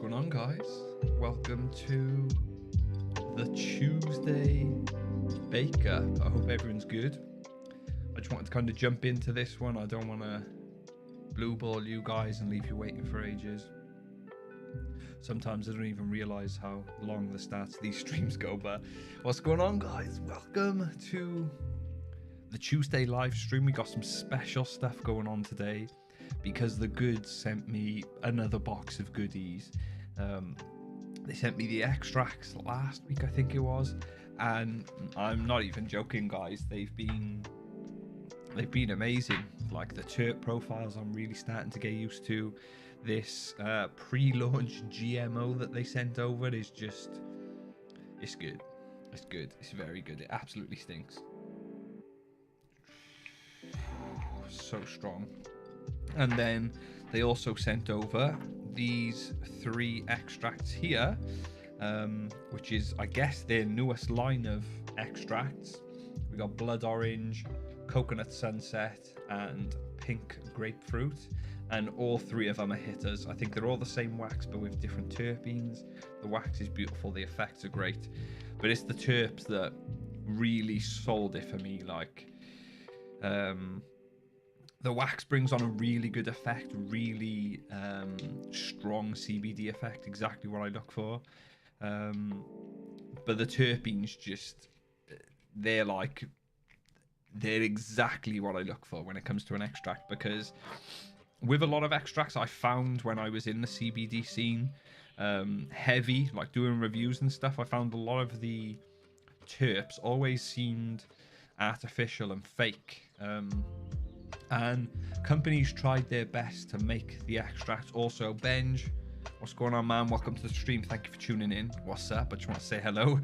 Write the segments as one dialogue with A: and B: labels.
A: going on, guys? Welcome to the Tuesday Bake Up. I hope everyone's good. I just wanted to kind of jump into this one. I don't want to blue ball you guys and leave you waiting for ages. Sometimes I don't even realize how long the starts of these streams go, but what's going on, guys? Welcome to the Tuesday live stream. We got some special stuff going on today because TheGoods sent me another box of goodies. They sent me the extracts last week, I think it was, and I'm not even joking, guys. They've been amazing. Like the terp profiles, I'm really starting to get used to. This pre-launch GMO that they sent over is just, it's good. It's good. It's very good. It absolutely stinks. So strong. And then they also sent over these 3 extracts here, which is, I guess, their newest line of extracts. We got blood orange, coconut sunset, and pink grapefruit, and all 3 of them are hitters. I think they're all the same wax but with different terpenes. The wax is beautiful, the effects are great, but it's the terps that really sold it for me. Like the wax brings on a really good effect, really strong CBD effect, exactly what I look for. But the terpenes just, they're exactly what I look for when it comes to an extract, because with a lot of extracts I found when I was in the CBD scene, heavy, like doing reviews and stuff, I found a lot of the terps always seemed artificial and fake. And companies tried their best to make the extract. Also, Benj, what's going on, man? Welcome to the stream. Thank you for tuning in. What's up? I just want to say hello.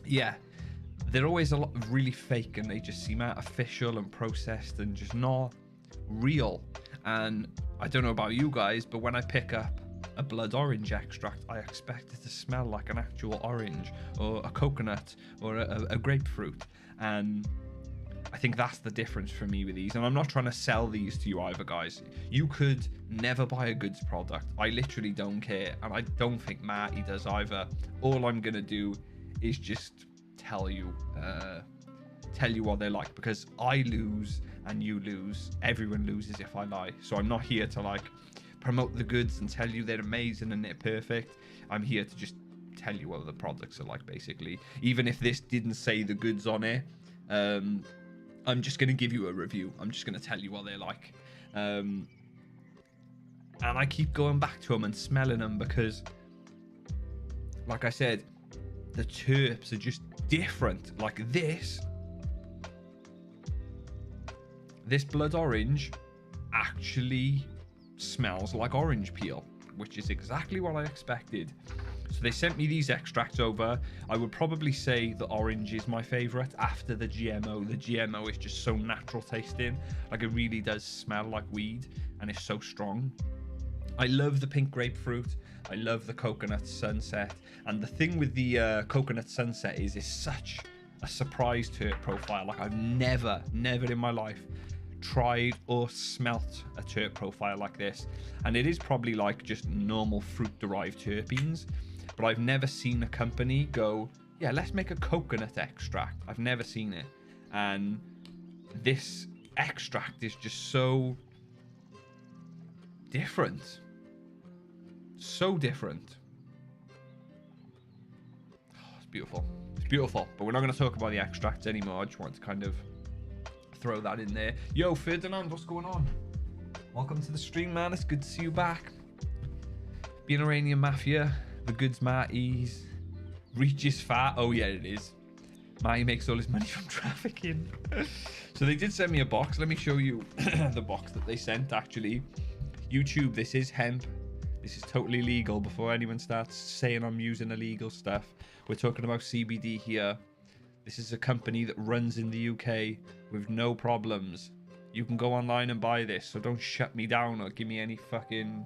A: Yeah, they're always a lot really fake, and they just seem artificial and processed and just not real. And I don't know about you guys, but when I pick up a blood orange extract, I expect it to smell like an actual orange or a coconut or a grapefruit. And I think that's the difference for me with these. And I'm not trying to sell these to you either, guys. You could never buy a Goods product. I literally don't care, and I don't think Marty does either. All I'm gonna do is just tell you what they're like, because I lose and you lose. Everyone loses if I lie. So I'm not here to like promote the Goods and tell you they're amazing and they're perfect. I'm here to just tell you what the products are like, basically. Even if this didn't say the Goods on it, I'm just going to give you a review. I'm just going to tell you what they're like. And I keep going back to them and smelling them because, like I said, the terps are just different. Like this blood orange actually smells like orange peel, which is exactly what I expected. So they sent me these extracts over. I would probably say the orange is my favorite after the GMO. The GMO is just so natural tasting. Like, it really does smell like weed, and it's so strong. I love the pink grapefruit. I love the coconut sunset. And the thing with the coconut sunset is it's such a surprise terp profile. Like, I've never in my life tried or smelt a terp profile like this. And it is probably like just normal fruit derived terpenes, but I've never seen a company go, yeah, let's make a coconut extract. I've never seen it. And this extract is just so different. So different. Oh, it's beautiful. It's beautiful. But we're not going to talk about the extracts anymore. I just want to kind of throw that in there. Yo, Ferdinand, what's going on? Welcome to the stream, man. It's good to see you back. Being Iranian Mafia, the Goods Marty's, reaches fat. Oh yeah, it is. Marty makes all his money from trafficking. So they did send me a box. Let me show you the box that they sent, actually. YouTube, this is hemp. This is totally legal. Before anyone starts saying I'm using illegal stuff, we're talking about CBD here. This is a company that runs in the UK with no problems. You can go online and buy this, so don't shut me down or give me any fucking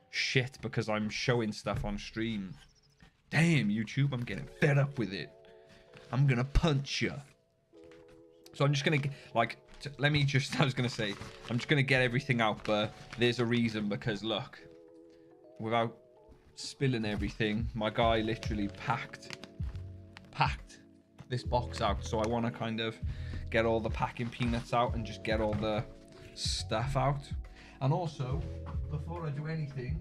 A: shit because I'm showing stuff on stream. Damn, YouTube, I'm getting fed up with it. I'm gonna punch you. So I'm just gonna, like, let me just, I was gonna say, I'm just gonna get everything out, but there's a reason, because look, without spilling everything, my guy literally packed this box out. So I want to kind of get all the packing peanuts out and just get all the stuff out. And also, before I do anything,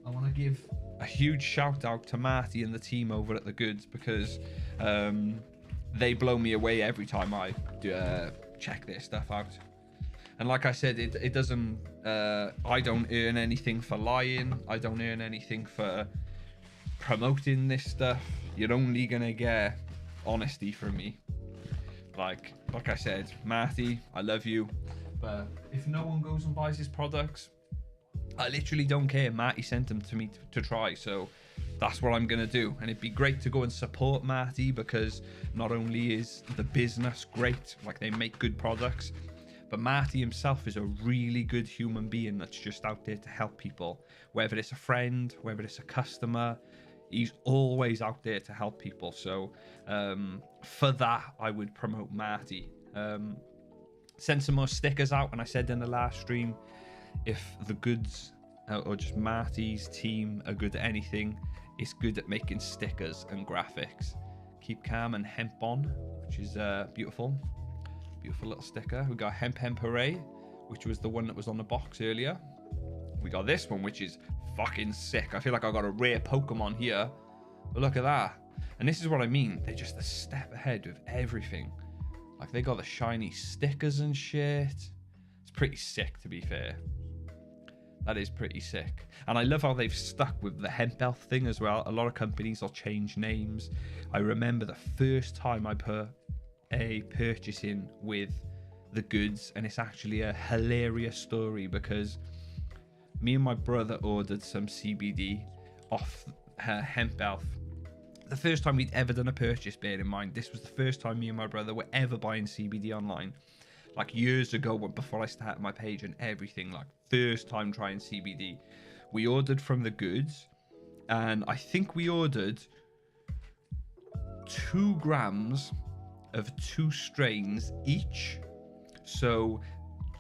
A: I want to give a huge shout out to Marty and the team over at TheGoods, because they blow me away every time I check their stuff out. And like I said, it doesn't, I don't earn anything for lying. I don't earn anything for promoting this stuff. You're only gonna get honesty from me. Like I said, Marty, I love you, but if no one goes and buys his products, I literally don't care. Marty sent them to me to try, so that's what I'm gonna do. And it'd be great to go and support Marty, because not only is the business great, like they make good products, but Marty himself is a really good human being that's just out there to help people. Whether it's a friend, whether it's a customer, he's always out there to help people. So for that, I would promote Marty. Send some more stickers out. And I said in the last stream, if TheGoods or just Marty's team are good at anything, it's good at making stickers and graphics. Keep calm and hemp on, which is beautiful. Beautiful little sticker. We got Hemp Hooray, which was the one that was on the box earlier. We got this one, which is fucking sick. I feel like I got a rare Pokemon here, but look at that. And this is what I mean. They're just a step ahead with everything. Like, they got the shiny stickers and shit. It's pretty sick, to be fair. That is pretty sick. And I love how they've stuck with the hemp elf thing as well. A lot of companies will change names. I remember the first time I put a purchase in with TheGoods, and it's actually a hilarious story, because me and my brother ordered some CBD off hemp elf. The first time we'd ever done a purchase, bear in mind, this was the first time me and my brother were ever buying CBD online. Like years ago, before I started my page and everything, like first time trying CBD. We ordered from TheGoods, and I think we ordered 2 grams of 2 strains each. So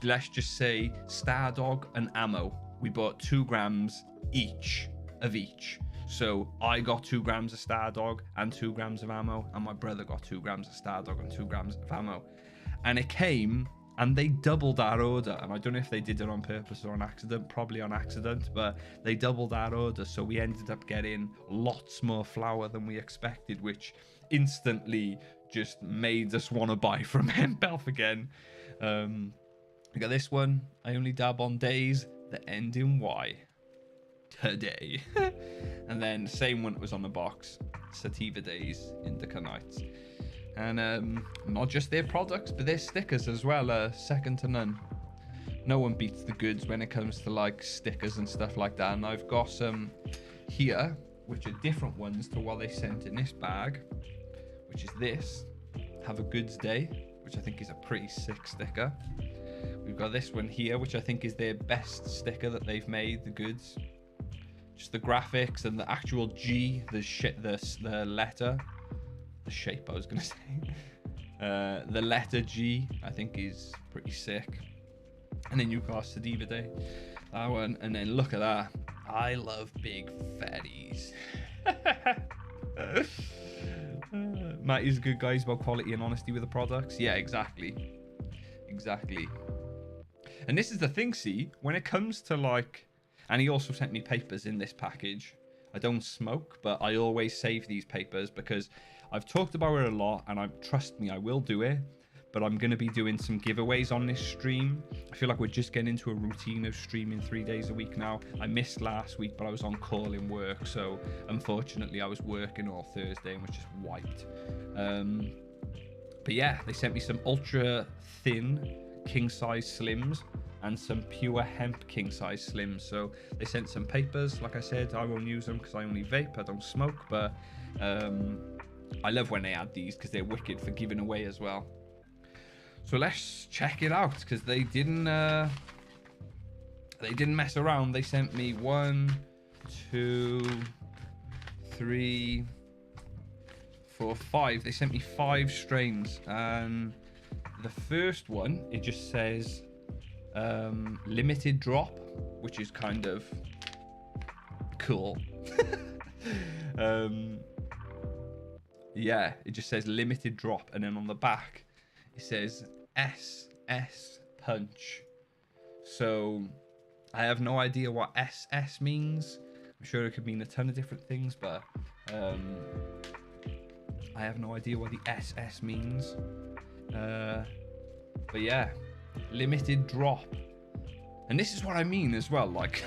A: let's just say Stardog and Ammo. We bought 2 grams each of each. So I got 2 grams of Stardog and 2 grams of Ammo, and my brother got 2 grams of Stardog and 2 grams of Ammo. And it came, and they doubled our order. And I don't know if they did it on purpose or on accident, probably on accident, but they doubled our order. So we ended up getting lots more flour than we expected, which instantly just made us want to buy from Hemp Elf again. We got this one. I only dab on days that end in Y. Today. And then same one that was on the box. Sativa Days, Indica Nights. And not just their products, but their stickers as well. Second to none. No one beats TheGoods when it comes to like stickers and stuff like that. And I've got some here, which are different ones to what they sent in this bag, which is this. Have a Goods Day, which I think is a pretty sick sticker. We've got this one here, which I think is their best sticker that they've made, TheGoods. Just the graphics and the actual G, the letter, the shape I was gonna say. The letter G, I think is pretty sick. And then you've got Sativa Day, that one. And then look at that. I love big fatties. Matty's a good guy. He's about quality and honesty with the products. Yeah, exactly. And this is the thing, see, when it comes to like, and he also sent me papers in this package. I don't smoke, but I always save these papers because I've talked about it a lot, and trust me, I will do it. But I'm going to be doing some giveaways on this stream. I feel like we're just getting into a routine of streaming 3 days a week now. I missed last week, but I was on call in work. So unfortunately, I was working all Thursday and was just wiped. But yeah, they sent me some ultra thin king size slims and some pure hemp king size slims. So they sent some papers. Like I said, I won't use them because I only vape. I don't smoke. But I love when they add these because they're wicked for giving away as well. So let's check it out, because they didn't mess around. They sent me 1, 2, 3, 4, 5. They sent me 5 strains, and the first one, it just says limited drop, which is kind of cool. Yeah, it just says limited drop, and then on the back it says SS punch. So I have no idea what SS means. I'm sure it could mean a ton of different things, but I have no idea what the SS means. But yeah, limited drop. And this is what I mean as well. Like,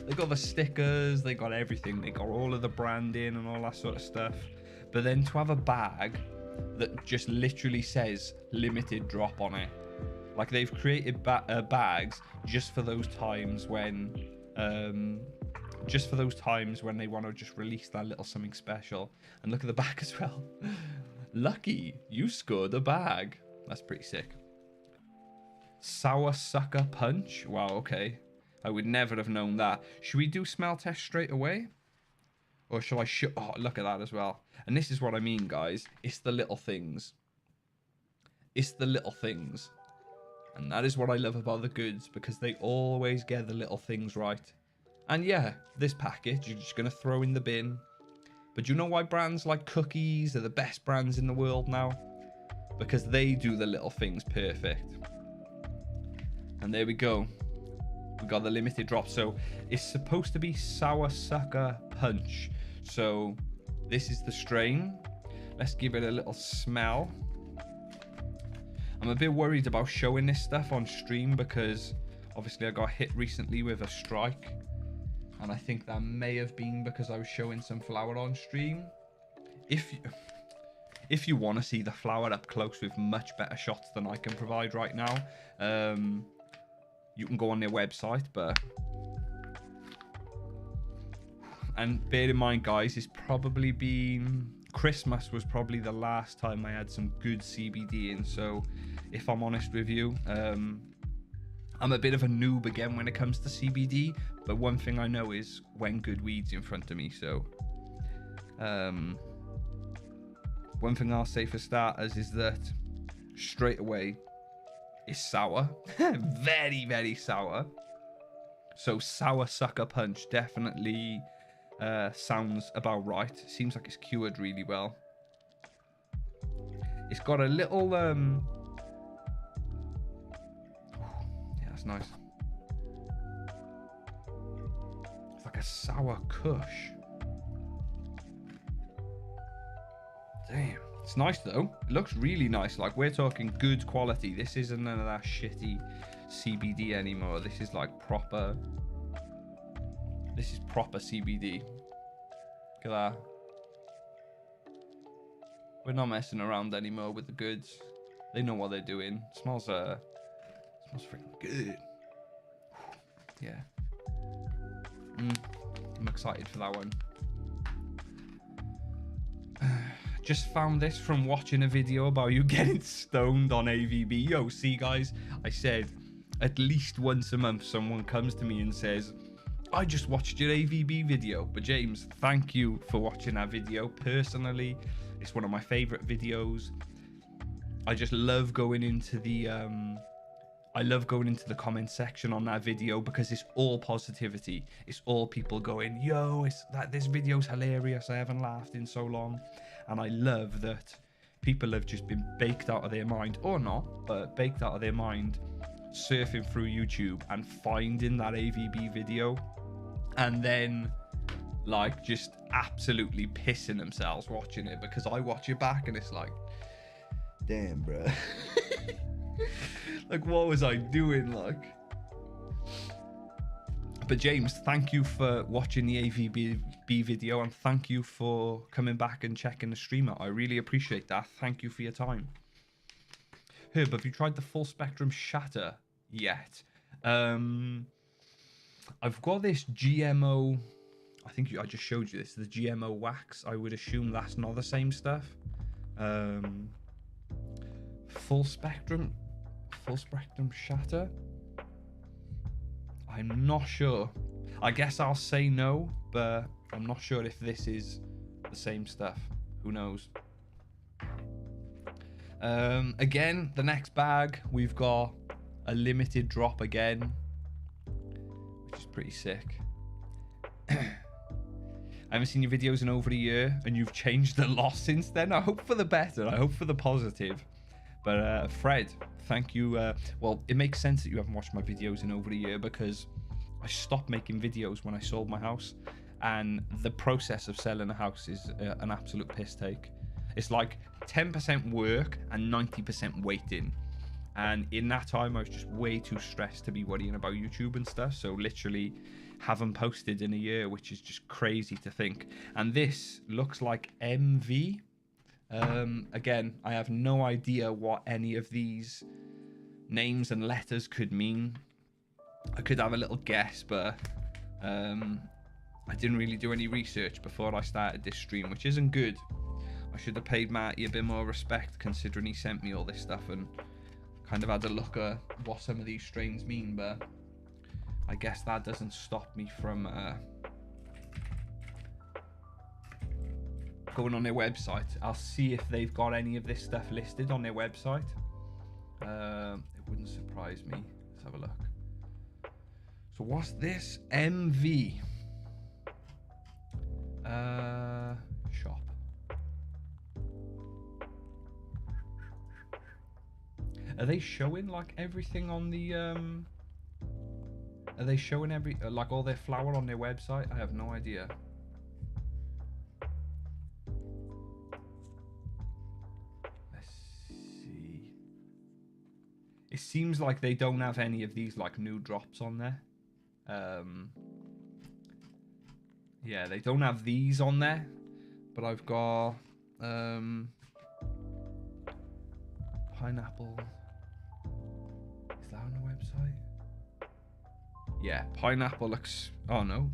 A: they got the stickers, they got everything, they got all of the branding and all that sort of stuff. But then to have a bag that just literally says limited drop on it. Like, they've created bags just for those times when they want to just release that little something special. And look at the back as well. Lucky, you scored a bag. That's pretty sick. Sour sucker punch. Wow, okay. I would never have known that. Should we do smell test straight away? Or shall I oh, look at that as well. And this is what I mean, guys. It's the little things. It's the little things. And that is what I love about TheGoods, because they always get the little things right. And yeah, this package, you're just going to throw in the bin. But you know why brands like Cookies are the best brands in the world now? Because they do the little things perfect. And there we go. We got the limited drop. So it's supposed to be Sour Sucker Punch. So this is the strain. Let's give it a little smell. I'm a bit worried about showing this stuff on stream because obviously I got hit recently with a strike. And I think that may have been because I was showing some flour on stream. If you want to see the flour up close with much better shots than I can provide right now, you can go on their website, and bear in mind, guys, it's probably been Christmas was probably the last time I had some good CBD in. So if I'm honest with you, I'm a bit of a noob again when it comes to CBD, but one thing I know is when good weed's in front of me. So one thing I'll say for starters is that straight away it's sour. Very, very sour. So Sour Sucker Punch definitely sounds about right. Seems like it's cured really well. It's got a little yeah, that's nice. It's like a sour kush. Damn. It's nice though. It looks really nice. Like, we're talking good quality. This isn't none of that shitty CBD anymore. This is like proper. This is proper CBD. Look at that. We're not messing around anymore with TheGoods. They know what they're doing. It smells freaking good. Yeah. I'm excited for that one. Just found this from watching a video about you getting stoned on AVB. Yo, see guys, I said at least once a month someone comes to me and says, I just watched your AVB video. But James, thank you for watching that video. Personally, it's one of my favorite videos. I just love going into the comment section on that video because it's all positivity. It's all people going, yo, this video's hilarious. I haven't laughed in so long. And I love that people have just been baked out of their mind, or not, but baked out of their mind, surfing through YouTube and finding that AVB video, and then like just absolutely pissing themselves watching it, because I watch it back and it's like, damn, bro. Like, what was I doing? Like, but James, thank you for watching the AVB video, and thank you for coming back and checking the stream out. I really appreciate that. Thank you for your time. Herb, have you tried the full spectrum shatter yet? I've got this GMO. I think I just showed you this. The GMO wax. I would assume that's not the same stuff. Full spectrum shatter. I'm not sure. I guess I'll say no, but I'm not sure if this is the same stuff. Who knows? Again, the next bag, we've got a limited drop again, which is pretty sick. I haven't seen your videos in over a year, and you've changed a lot since then. I hope for the better. I hope for the positive. But Fred, thank you. Well, it makes sense that you haven't watched my videos in over a year, because I stopped making videos when I sold my house, and the process of selling a house is an absolute piss take. It's like 10% work and 90% waiting. And in that time, I was just way too stressed to be worrying about YouTube and stuff. So literally haven't posted in a year, which is just crazy to think. And this looks like MV. Again, I have no idea what any of these names and letters could mean. I could have a little guess, but I didn't really do any research before I started this stream, which isn't good. I should have paid Marty a bit more respect, considering he sent me all this stuff and kind of had a look at what some of these strains mean, but I guess that doesn't stop me from going on their website. I'll see if they've got any of this stuff listed on their website. It wouldn't surprise me. Let's have a look. So what's this? MV shop. Are they showing like everything on the are they showing like all their flour on their website? I have no idea. Let's see. It seems like they don't have any of these like new drops on there. Yeah, they don't have these on there, but I've got pineapple. Is that on the website? Yeah, pineapple looks... Oh, no.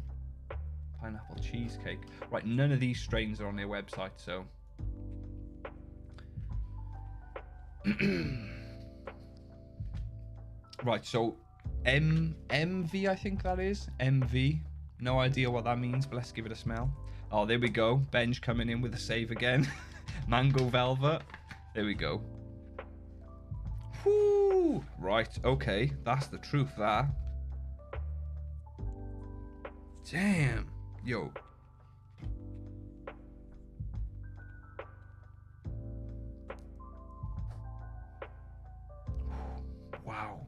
A: Pineapple cheesecake. Right, none of these strains are on their website, so... Right, so MV, I think that is. MV. No idea what that means, but let's give it a smell. Oh, there we go. Benj coming in with a save again. Mango Velvet. There we go. Whoo! Right, okay. That's the truth, that. Damn. Yo. Wow.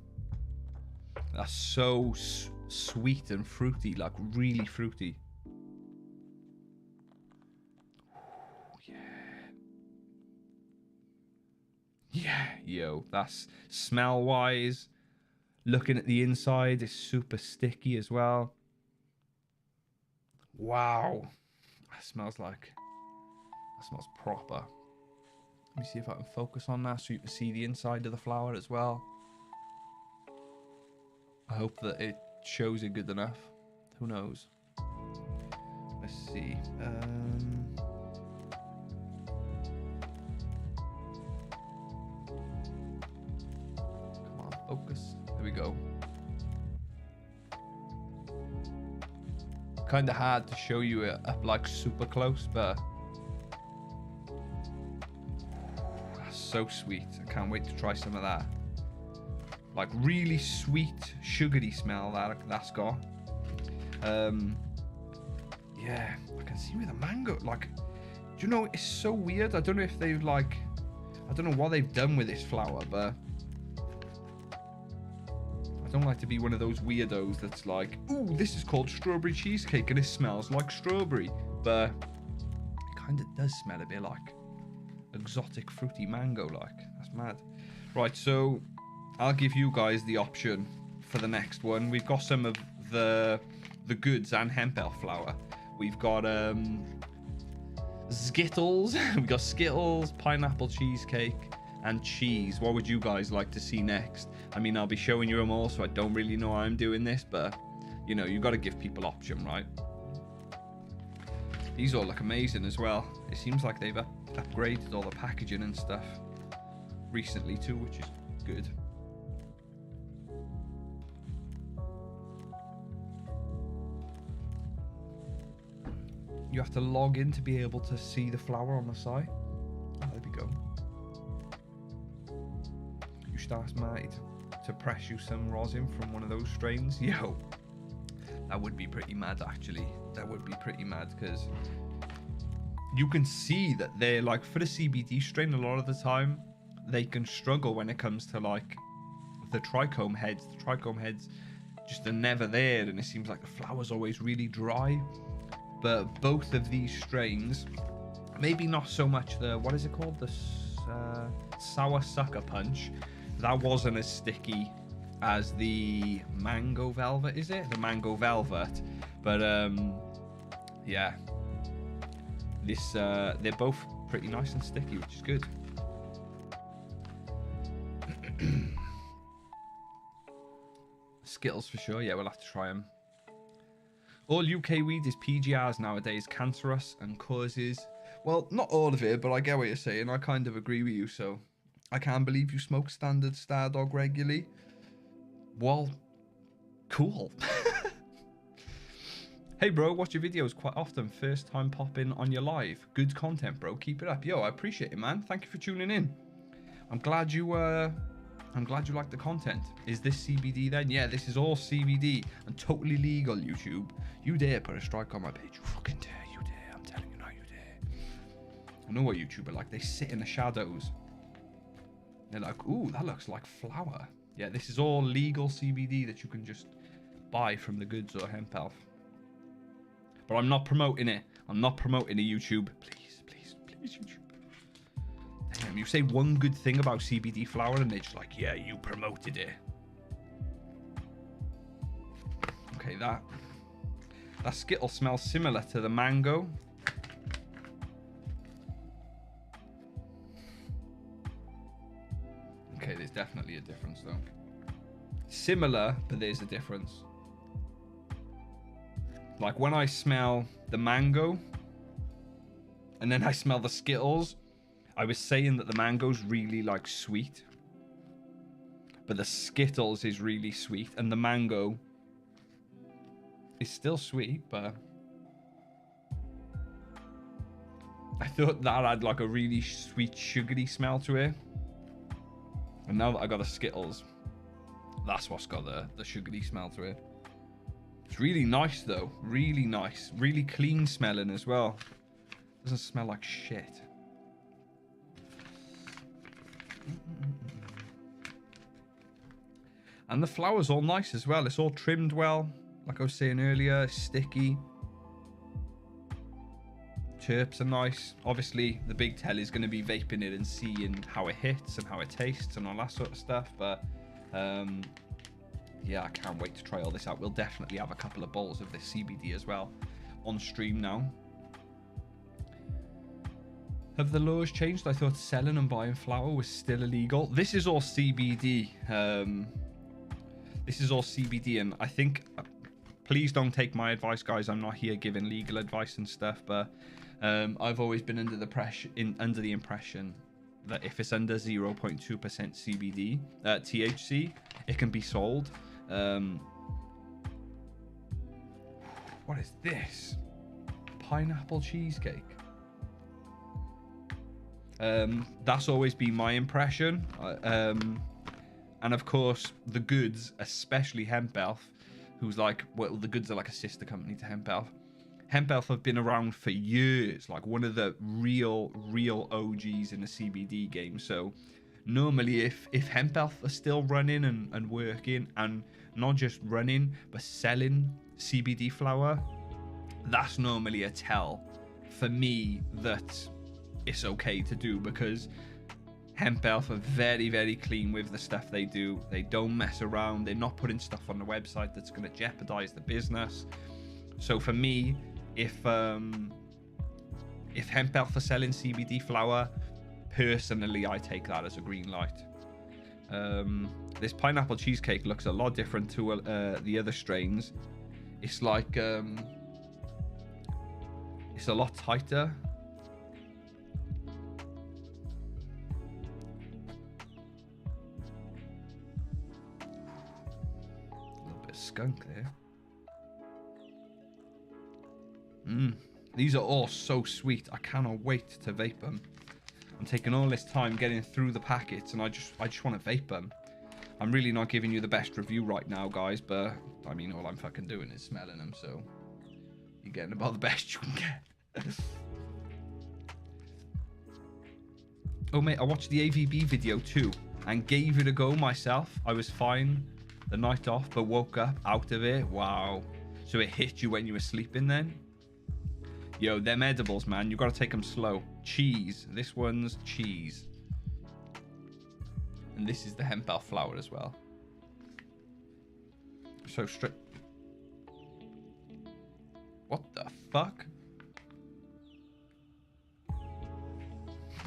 A: That's so sweet and fruity, like really fruity. Yeah. Yeah, yo, that's smell wise. Looking at the inside, it's super sticky as well. Wow. That smells proper. Let me see if I can focus on that so you can see the inside of the flour as well. I hope that it shows it good enough. Who knows? Let's see. Come on, focus. There we go. Kind of hard to show you it up like super close, but that's so sweet. I can't wait to try some of that. Like really sweet, sugary smell that's got. Yeah, I can see with the mango. Like, do you know, it's so weird. I don't know if they've like, I don't know what they've done with this flour, but I don't like to be one of those weirdos that's like, ooh, this is called strawberry cheesecake and it smells like strawberry, but it kind of does smell a bit like exotic fruity mango. Like, that's mad. Right, so I'll give you guys the option for the next one. We've got some of the TheGoods and hemp elf flour. We've got Skittles. We've got Skittles, pineapple cheesecake, and cheese. What would you guys like to see next? I mean, I'll be showing you them all, so I don't really know how I'm doing this, but you know, you got to give people option, right? These all look amazing as well. It seems like they've upgraded all the packaging and stuff recently too, which is good. You have to log in to be able to see the flour on the site. Oh, there we go. You should ask Marty to press you some rosin from one of those strains. Yo, That would be pretty mad, actually. That would be pretty mad, because you can see that they're like, for the CBD strain, a lot of the time they can struggle when it comes to like the trichome heads. The trichome heads just are never there, and it seems like the flower's always really dry. But both of these strains, maybe not so much the, what is it called, the sour sucker punch, that wasn't as sticky as the mango velvet, is it? The mango velvet. But yeah, this they're both pretty nice and sticky, which is good. Skittles for sure. Yeah, we'll have to try them. All UK weed is PGRs nowadays, cancerous and causes... Well, not all of it, but I get what you're saying. I kind of agree with you, so... I can't believe you smoke standard Stardog regularly. Well, cool. Hey, bro, watch your videos quite often. First time popping on your live. Good content, bro. Keep it up. Yo, I appreciate it, man. Thank you for tuning in. I'm glad you like the content. Is this CBD then? Yeah, this is all CBD and totally legal, YouTube. You dare put a strike on my page. You fucking dare. You dare. I'm telling you now, you dare. I know what YouTube are like. They sit in the shadows. They're like, ooh, that looks like flour. Yeah, this is all legal CBD that you can just buy from TheGoods or Hemp Health. But I'm not promoting it. I'm not promoting it, YouTube. Please, please, please, YouTube. Damn, you say one good thing about CBD flour and they're just like, yeah, you promoted it. Okay, that Skittle smells similar to the mango. Okay, there's definitely a difference though. Similar, but there's a difference. Like when I smell the mango and then I smell the Skittles, I was saying that the mango's really like sweet, but the Skittles is really sweet and the mango is still sweet, but I thought that had like a really sweet sugary smell to it. And now that I got the Skittles, that's what's got the sugary smell to it. It's really nice though, really nice, really clean smelling as well. Doesn't smell like shit. And the flour's all nice as well. It's all trimmed well, like I was saying earlier. Sticky. Chirps are nice. Obviously, the big tell is going to be vaping it and seeing how it hits and how it tastes and all that sort of stuff. But yeah, I can't wait to try all this out. We'll definitely have a couple of bowls of this CBD as well on stream now. Have the laws changed? I thought selling and buying flour was still illegal. This is all CBD. This is all CBD, and I think, please don't take my advice, guys. I'm not here giving legal advice and stuff, but I've always been under the impression that if it's under 0.2% CBD, THC, it can be sold. What is this? Pineapple cheesecake. That's always been my impression. And of course, TheGoods, especially Hemp Health, who's like, well, TheGoods are like a sister company to Hemp Health. Hemp Health have been around for years, like one of the real OGs in the CBD game. So normally if Hemp Health are still running and working, and not just running, but selling CBD flour, that's normally a tell for me that it's okay to do, because Hemp Health are very clean with the stuff they do. They don't mess around. They're not putting stuff on the website that's going to jeopardize the business. So for me, if Hemp Health are selling CBD flour, personally, I take that as a green light. This pineapple cheesecake looks a lot different to the other strains. It's like it's a lot tighter. Skunk there. These are all so sweet. I cannot wait to vape them. I'm taking all this time getting through the packets, and I just want to vape them. I'm really not giving you the best review right now, guys, but I mean, all I'm fucking doing is smelling them, so you're getting about the best you can get. Oh, mate, I watched the AVB video too and gave it a go myself. I was fine the night off, but woke up out of it. Wow. So it hit you when you were sleeping then? Yo, them edibles, man, you got to take them slow. Cheese. This one's cheese. And this is the hemp elf flower as well. So straight. What the fuck?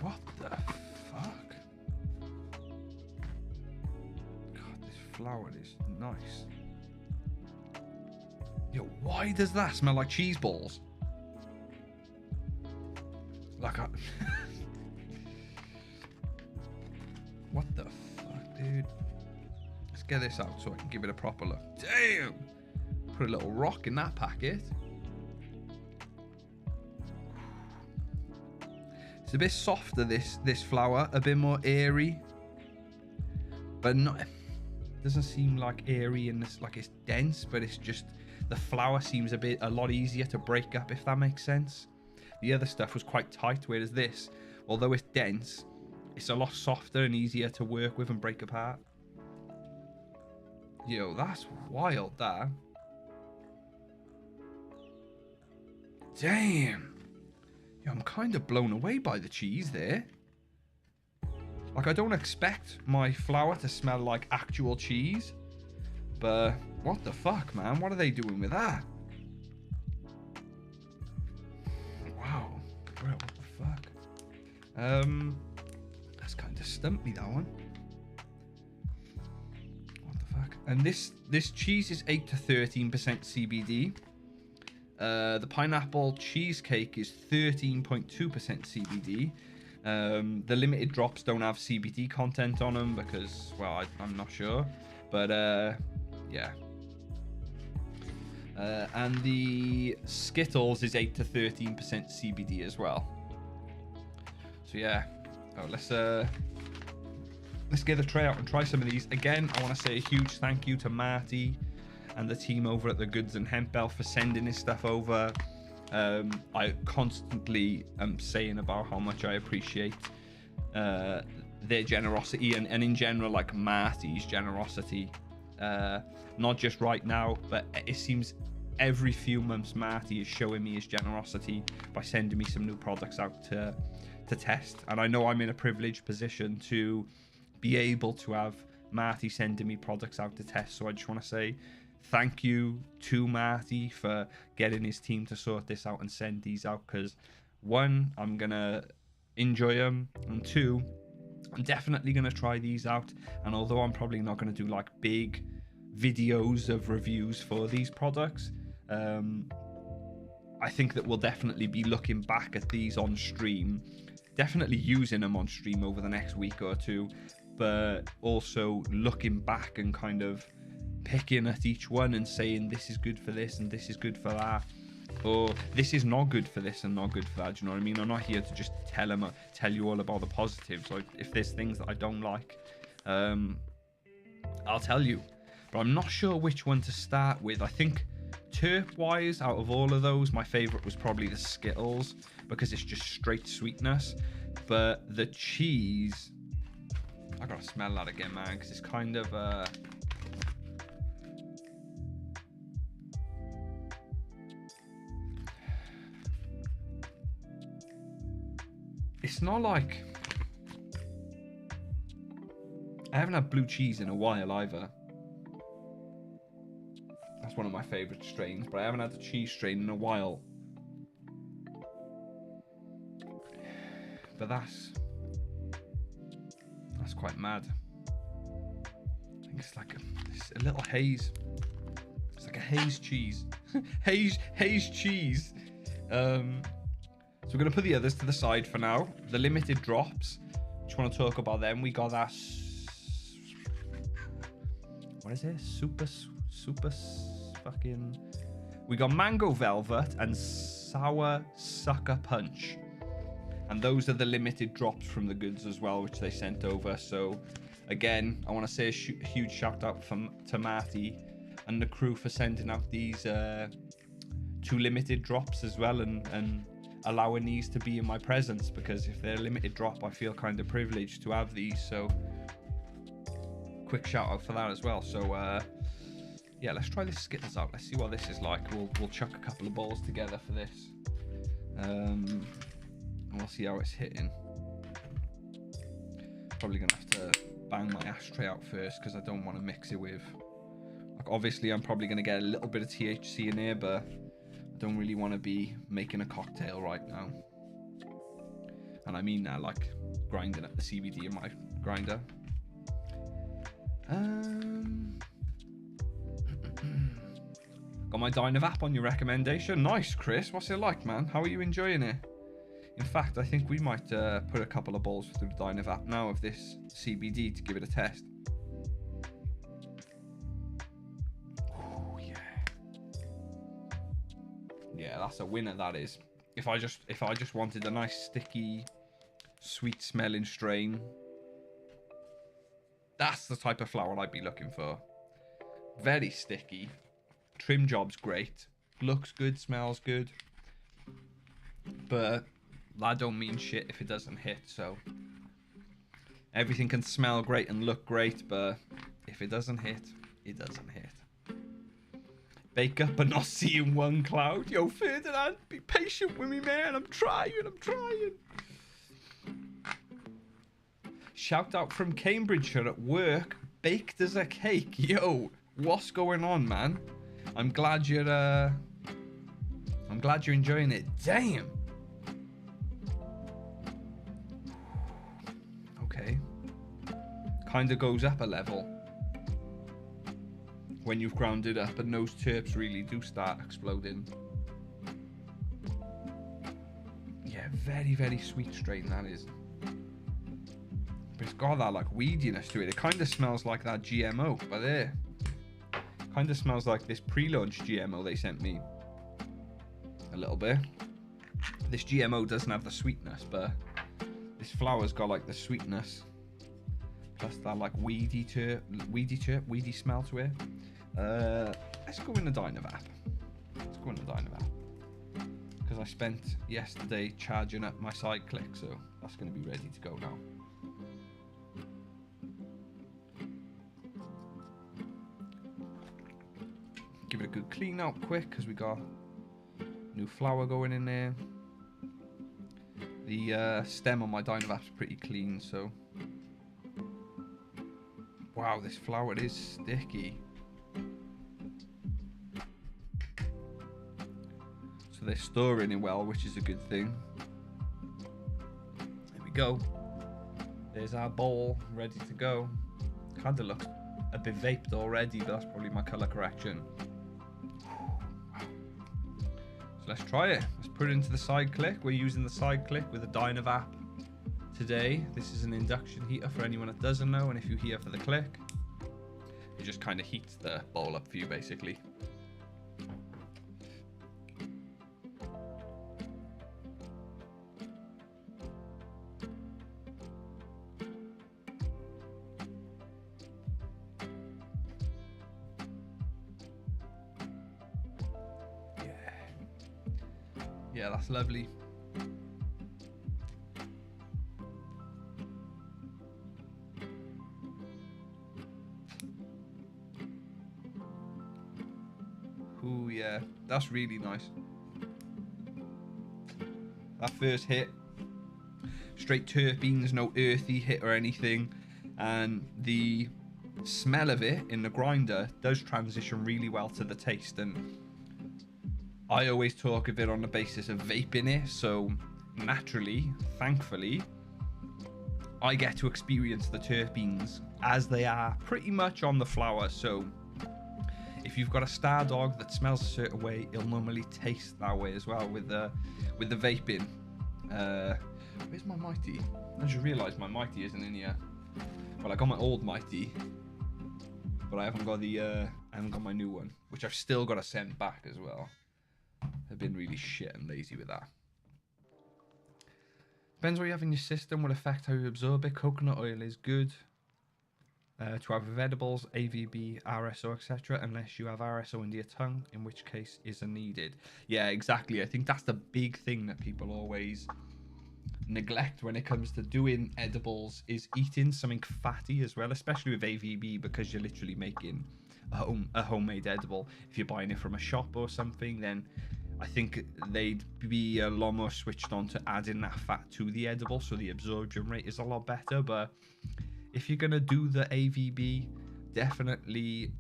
A: What the fuck? God, this flower is nice. Yo, why does that smell like cheese balls? Like I... What the fuck, dude? Let's get this out so I can give it a proper look. Damn! Put a little rock in that packet. It's a bit softer, this flower, a bit more airy, but not. Doesn't seem like airy and this like it's dense, but it's just the flower seems a lot easier to break up, if that makes sense. The other stuff was quite tight, whereas this, although it's dense, it's a lot softer and easier to work with and break apart. Yo, that's wild, that. Damn. Yeah, I'm kind of blown away by the cheese there. Like, I don't expect my flour to smell like actual cheese. But what the fuck, man? What are they doing with that? Wow. Bro, what the fuck? That's kind of stumped me, that one. What the fuck? And this cheese is 8 to 13% CBD. The pineapple cheesecake is 13.2% CBD. The limited drops don't have CBD content on them because, well, I'm not sure. But, yeah. And the Skittles is 8 to 13% CBD as well. So, yeah. Oh, let's get a tray out and try some of these. Again, I want to say a huge thank you to Marty and the team over at TheGoods and Hemp Elf for sending this stuff over. I constantly am saying about how much I appreciate their generosity and in general, like Marty's generosity. Not just right now, but it seems every few months Marty is showing me his generosity by sending me some new products out to test. And I know I'm in a privileged position to be able to have Marty sending me products out to test. So I just want to say thank you to Marty for getting his team to sort this out and send these out, because one, I'm gonna enjoy them, and two, I'm definitely gonna try these out. And although I'm probably not gonna do like big videos of reviews for these products, I think that we'll definitely be looking back at these on stream, definitely using them on stream over the next week or two, but also looking back and kind of picking at each one and saying this is good for this and this is good for that, or this is not good for this and not good for that. Do you know what I mean? I'm not here to just tell you all about the positives. Like, if there's things that I don't like, I'll tell you, but I'm not sure which one to start with. I think terp wise, out of all of those, my favorite was probably the Skittles, because it's just straight sweetness. But the cheese, I gotta smell that again, man, because it's kind of it's not like, I haven't had blue cheese in a while either. That's one of my favorite strains, but I haven't had the cheese strain in a while. But that's quite mad. I think it's like a little haze. It's like a haze cheese. haze cheese. So we're going to put the others to the side for now. The limited drops, just want to talk about them. We got that, what is it? Super fucking, we got Mango Velvet and Sour Sucker Punch. And those are the limited drops from TheGoods as well, which they sent over. So Again, I want to say a huge shout out to Marty and the crew for sending out these 2 limited drops as well, and allowing these to be in my presence, because if they're a limited drop, I feel kind of privileged to have these. So quick shout out for that as well. So yeah, let's try this Skittles out. Let's see what this is like. We'll chuck a couple of balls together for this, and we'll see how it's hitting. Probably gonna have to bang my ashtray out first because I don't want to mix it with, like, obviously I'm probably gonna get a little bit of THC in here, but I don't really want to be making a cocktail right now. And I mean that, like, grinding up the CBD in my grinder. Got my Dynavap on your recommendation. Nice, Chris. What's it like, man? How are you enjoying it? In fact, I think we might put a couple of balls through the Dynavap now of this CBD to give it a test. Oh yeah, yeah, that's a winner. That is. If I just wanted a nice sticky, sweet smelling strain, that's the type of flower I'd be looking for. Very sticky. Trim job's great. Looks good, smells good. But that don't mean shit if it doesn't hit. So everything can smell great and look great, but if it doesn't hit, it doesn't hit. Bake up and not seeing one cloud. Yo, Ferdinand, be patient with me, man. I'm trying. Shout out from Cambridgeshire at work. Baked as a cake. Yo, what's going on, man? I'm glad you're enjoying it. Damn. Okay. Kind of goes up a level when you've ground it up, and those terps really do start exploding. Yeah, very, very sweet strain that is. But it's got that like weediness to it. It kind of smells like that GMO, but there. Kind of smells like this pre-launch GMO they sent me. A little bit. This GMO doesn't have the sweetness, but this flower's got like the sweetness. Plus that like weedy smell to it. Let's go in the Dynavap. Because I spent yesterday charging up my side click, so that's going to be ready to go now. Give it a good clean out quick because we got new flower going in there. The stem on my Dynavap's pretty clean, so wow, this flower is sticky. So they're storing it well, which is a good thing. There we go. There's our bowl ready to go. Kind of looks a bit vaped already, but that's probably my color correction. So let's try it. Let's put it into the side click. We're using the side click with the Dynavap today. This is an induction heater for anyone that doesn't know, and if you hear for the click, it just kind of heats the bowl up for you basically. Yeah, that's lovely. Ooh, yeah, that's really nice. That first hit, straight terpenes, no earthy hit or anything, and the smell of it in the grinder does transition really well to the taste. And I always talk of it on the basis of vaping it, so naturally, thankfully, I get to experience the terpenes as they are pretty much on the flower. So if you've got a star dog that smells a certain way, it'll normally taste that way as well with the vaping. Where's my Mighty? I just realised my Mighty isn't in here. Well, I got my old Mighty, but I haven't got my new one, which I've still got to send back as well. I've been really shit and lazy with that. Depends what you have in your system will affect how you absorb it. Coconut oil is good. 12 of edibles, AVB, RSO, etc. Unless you have RSO into your tongue, in which case isn't needed. Yeah, exactly. I think that's the big thing that people always neglect when it comes to doing edibles, is eating something fatty as well, especially with AVB, because you're literally making a homemade edible. If you're buying it from a shop or something, then I think they'd be a lot more switched on to adding that fat to the edible, so the absorption rate is a lot better. But if you're gonna do the AVB, definitely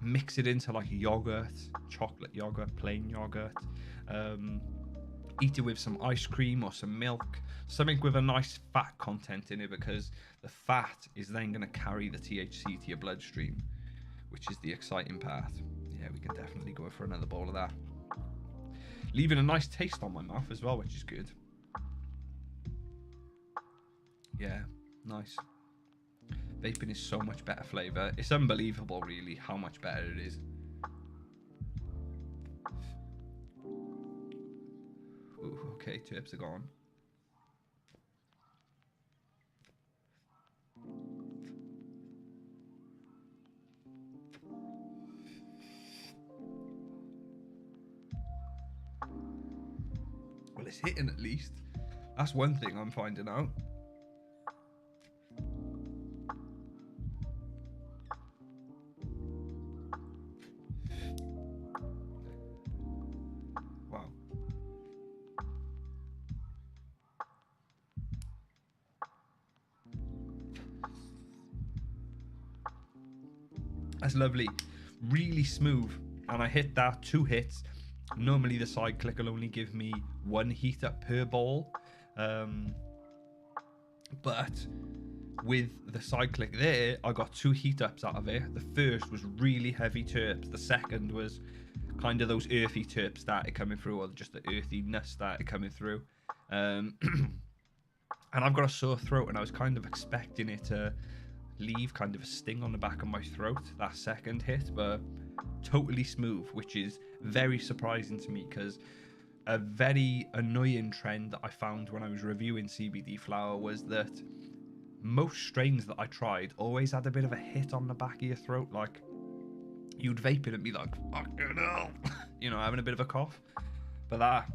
A: mix it into like yogurt, chocolate yogurt, plain yogurt. Eat it with some ice cream or some milk, something with a nice fat content in it, because the fat is then going to carry the THC to your bloodstream, which is the exciting part. Yeah, we can definitely go for another bowl of that, leaving a nice taste on my mouth as well, which is good. Yeah, nice. Vaping is so much better flavor. It's unbelievable really how much better it is. Ooh, okay, tips are gone. Well, it's hitting at least. That's one thing I'm finding out. Wow. That's lovely. Really smooth. And I hit that 2 hits. Normally the side click will only give me 1 heat up per bowl. But with the side click there, I got 2 heat ups out of it. The first was really heavy terps. The second was kind of those earthy terps started coming through, or just the earthiness started coming through. And I've got a sore throat, and I was kind of expecting it to leave kind of a sting on the back of my throat, that second hit, but totally smooth, which is very surprising to me, because a very annoying trend that I found when I was reviewing CBD flower was that most strains that I tried always had a bit of a hit on the back of your throat. Like, you'd vape it and be like, fucking hell, you know, having a bit of a cough. But that,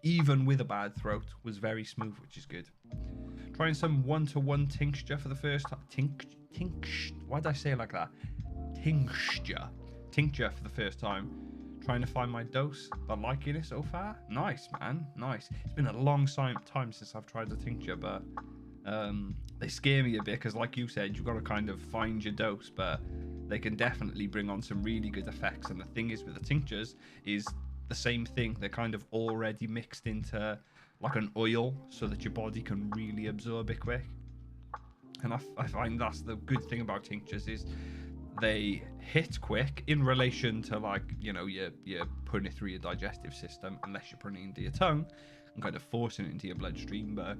A: even with a bad throat, was very smooth, which is good. Trying some 1-to-1 tincture for the first time. Why did I say it like that? Tincture for the first time. Trying to find my dose, but liking it so far. Nice, man, nice. It's been a long time since I've tried the tincture, but they scare me a bit, because like you said, you've got to kind of find your dose, but they can definitely bring on some really good effects. And the thing is with the tinctures is the same thing. They're kind of already mixed into like an oil, so that your body can really absorb it quick. And I find that's the good thing about tinctures, is they hit quick in relation to, like, you know, you're putting it through your digestive system, unless you're putting it into your tongue and kind of forcing it into your bloodstream. But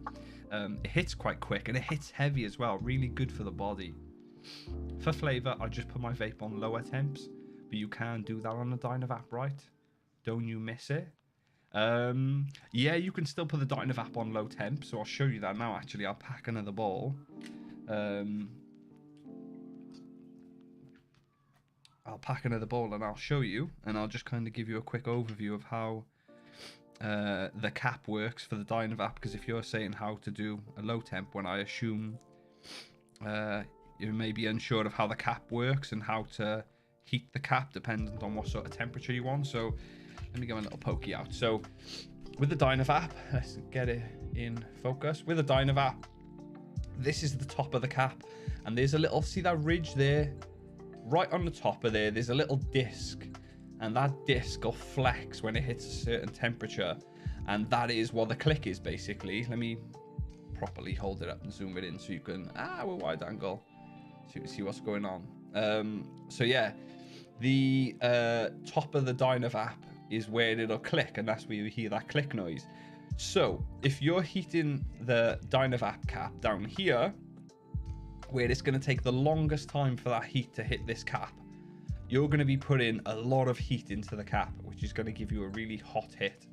A: it hits quite quick, and it hits heavy as well. Really good for the body. For flavor, I just put my vape on lower temps, but you can do that on the Dynavap, right? Don't you miss it? Yeah, you can still put the Dynavap on low temp, so I'll show you that now. Actually, I'll pack another bowl. I'll pack another bowl and I'll show you, and I'll just kind of give you a quick overview of how the cap works for the Dynavap, because if you're saying how to do a low temp, when I assume you may be unsure of how the cap works and how to heat the cap dependent on what sort of temperature you want. So let me get my little pokey out. So with the Dynavap, let's get it in focus. With the Dynavap, this is the top of the cap, and there's a little, see that ridge there? Right on the top of there, there's a little disc, and that disc will flex when it hits a certain temperature, and that is what the click is basically. Let me properly hold it up and zoom it in so you can, we're wide angle, so you can see what's going on. So yeah, the top of the Dynavap is where it'll click, and that's where you hear that click noise. So if you're heating the Dynavap cap down here, where it's going to take the longest time for that heat to hit this cap, you're going to be putting a lot of heat into the cap, which is going to give you a really hot hit.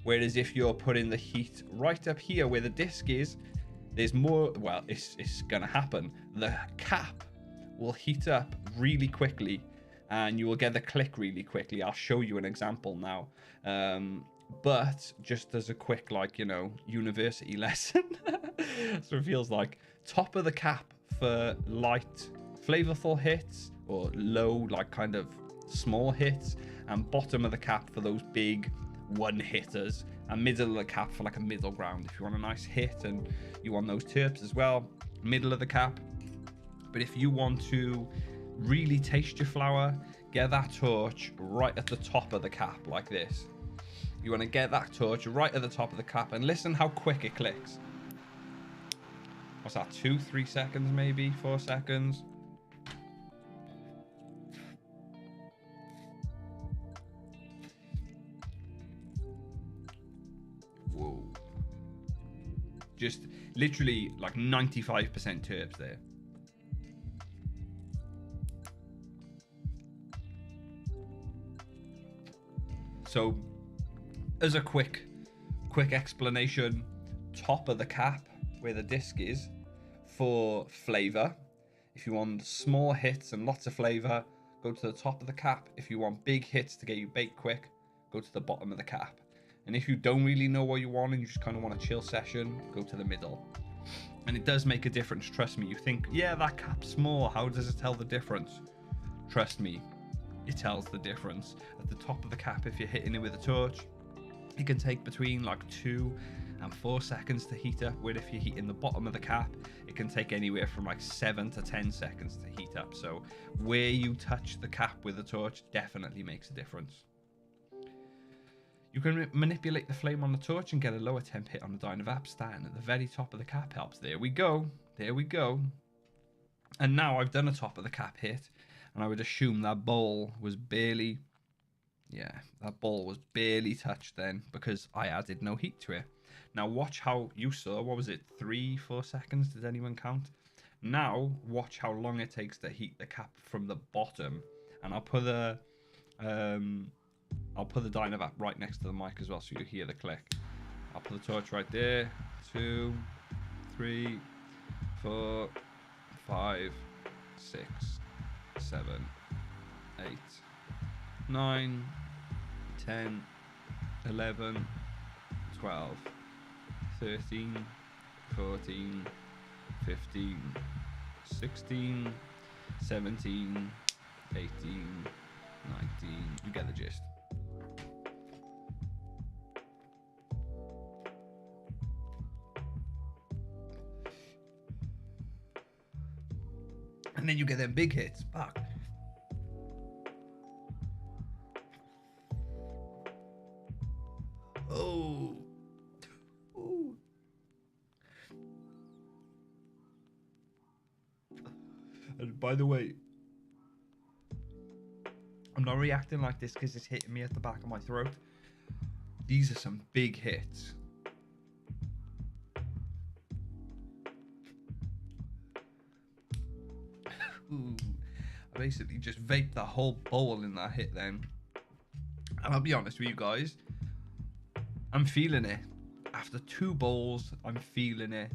A: Whereas if you're putting the heat right up here where the disc is, there's more. Well, it's gonna happen. The cap will heat up really quickly, and you will get the click really quickly. I'll show you an example now. But just as a quick, like, you know, university lesson. So it feels like top of the cap for light, flavorful hits, or low, like kind of small hits, and bottom of the cap for those big one hitters, and middle of the cap for like a middle ground if you want a nice hit and you want those terps as well. Middle of the cap. But if you want to really taste your flower, get that torch right at the top of the cap like this. You want to get that torch right at the top of the cap, and listen how quick it clicks. What's that, 2-3 seconds, maybe 4 seconds? Whoa. Just literally like 95% terps there. So as a quick explanation, top of the cap where the disc is for flavor. If you want small hits and lots of flavor, go to the top of the cap. If you want big hits to get you baked quick, go to the bottom of the cap. And if you don't really know what you want and you just kind of want a chill session, go to the middle. And it does make a difference, trust me. You think, yeah, that cap's small, how does it tell the difference? Trust me, it tells the difference. At the top of the cap, if you're hitting it with a torch, it can take between like 2 and 4 seconds to heat up, where if you're heating the bottom of the cap, it can take anywhere from like 7 to 10 seconds to heat up. So where you touch the cap with the torch definitely makes a difference. You can manipulate the flame on the torch and get a lower temp hit on the Dynavap stand at the very top of the cap helps. There we go. There we go. And now I've done a top of the cap hit, and I would assume that bowl was barely... Yeah, that ball was barely touched then because I added no heat to it. Now watch how you saw, what was it, 3-4 seconds? Did anyone count? Now watch how long it takes to heat the cap from the bottom. And I'll put the Dynavap right next to the mic as well so you hear the click. I'll put the torch right there. 2, 3, 4, 5, 6, 7, 8, 9, 10, 11, 12, 13, 14, 15, 16, 17, 18, 19. You get the gist. And then you get them big hits. Fuck. Oh. Ooh. And by the way, I'm not reacting like this because it's hitting me at the back of my throat. These are some big hits. Ooh. I basically just vaped that whole bowl in that hit then. And I'll be honest with you guys, I'm feeling it. After 2 bowls, I'm feeling it.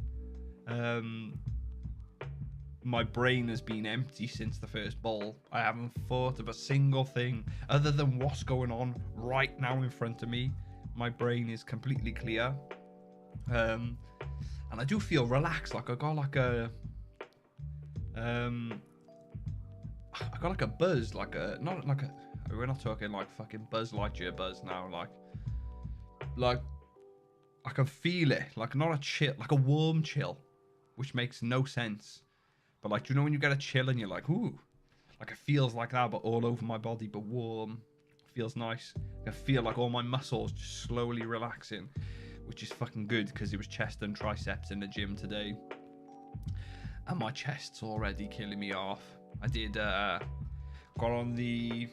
A: My brain has been empty since the first bowl. I haven't thought of a single thing other than what's going on right now in front of me. My brain is completely clear. And I do feel relaxed. Like I got like a buzz, like a, not like a, we're not talking like fucking Buzz Lightyear buzz now, like I can feel it, like not a chill, like a warm chill, which makes no sense. But like, do you know when you get a chill and you're like, ooh, like it feels like that, but all over my body, but warm. It feels nice. I feel like all my muscles just slowly relaxing, which is fucking good because it was chest and triceps in the gym today. And my chest's already killing me off. I did, got on the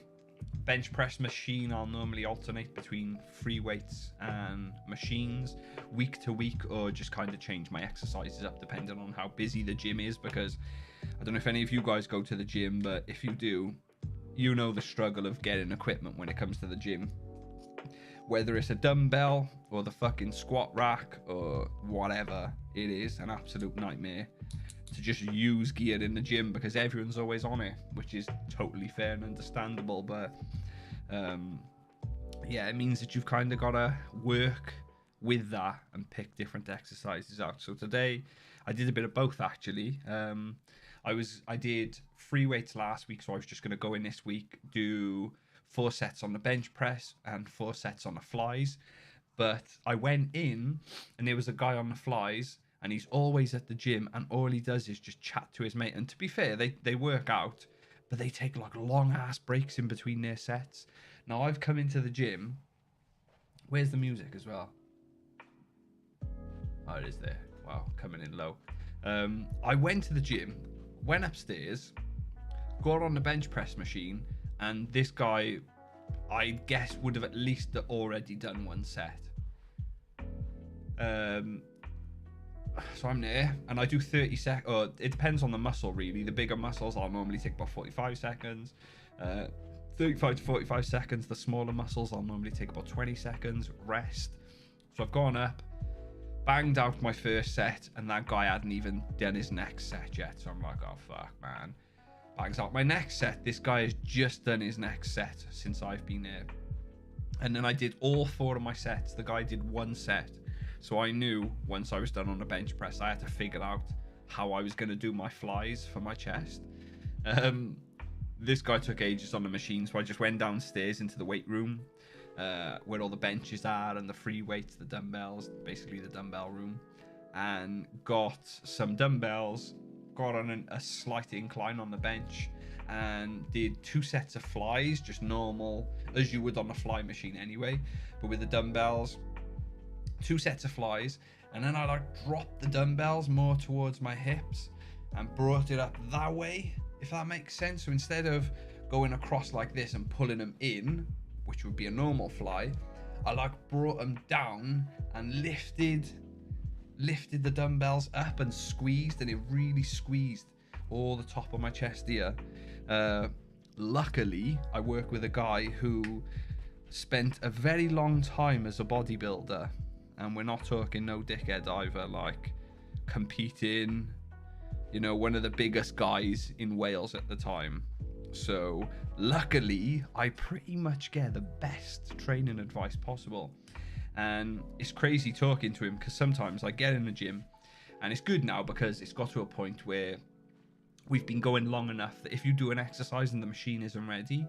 A: bench press machine. I'll normally alternate between free weights and machines week to week, or just kind of change my exercises up depending on how busy the gym is, because I don't know if any of you guys go to the gym, but if you do, you know the struggle of getting equipment when it comes to the gym. Whether it's a dumbbell or the fucking squat rack or whatever, it is an absolute nightmare to just use gear in the gym because everyone's always on it, which is totally fair and understandable. But yeah, it means that you've kind of got to work with that and pick different exercises out. So today I did a bit of both, actually. I did free weights last week, so I was just going to go in this week, do 4 sets on the bench press and 4 sets on the flies. But I went in and there was a guy on the flies, and he's always at the gym, and all he does is just chat to his mate. And to be fair, they work out, but they take like long ass breaks in between their sets. Now I've come into the gym. Where's the music as well? Oh, it is there. Wow, coming in low. I went to the gym, went upstairs, got on the bench press machine, and this guy, I guess, would have at least already done 1 set. So I'm there, and I do 30 seconds, or it depends on the muscle, really. The bigger muscles, I'll normally take about 45 seconds. 35 to 45 seconds. The smaller muscles, I'll normally take about 20 seconds, rest. So I've gone up, banged out my first set, and that guy hadn't even done his next set yet. So I'm like, oh, fuck, man. Bangs out my next set. This guy has just done his next set since I've been there. And then I did all 4 of my sets. The guy did 1 set. So I knew once I was done on the bench press, I had to figure out how I was going to do my flies for my chest. This guy took ages on the machine, so I just went downstairs into the weight room where all the benches are and the free weights, the dumbbells, basically the dumbbell room, and got some dumbbells, got on a slight incline on the bench, and did 2 sets of flies, just normal, as you would on the fly machine anyway, but with the dumbbells. 2 sets of flies, and then I like dropped the dumbbells more towards my hips and brought it up that way, if that makes sense. So instead of going across like this and pulling them in, which would be a normal fly, I like brought them down and lifted the dumbbells up and squeezed, and it really squeezed all the top of my chest here. Luckily, I work with a guy who spent a very long time as a bodybuilder, and we're not talking no dickhead either, like competing, you know, one of the biggest guys in Wales at the time. So luckily, I pretty much get the best training advice possible. And it's crazy talking to him, because sometimes I get in the gym, and it's good now because it's got to a point where we've been going long enough that if you do an exercise and the machine isn't ready,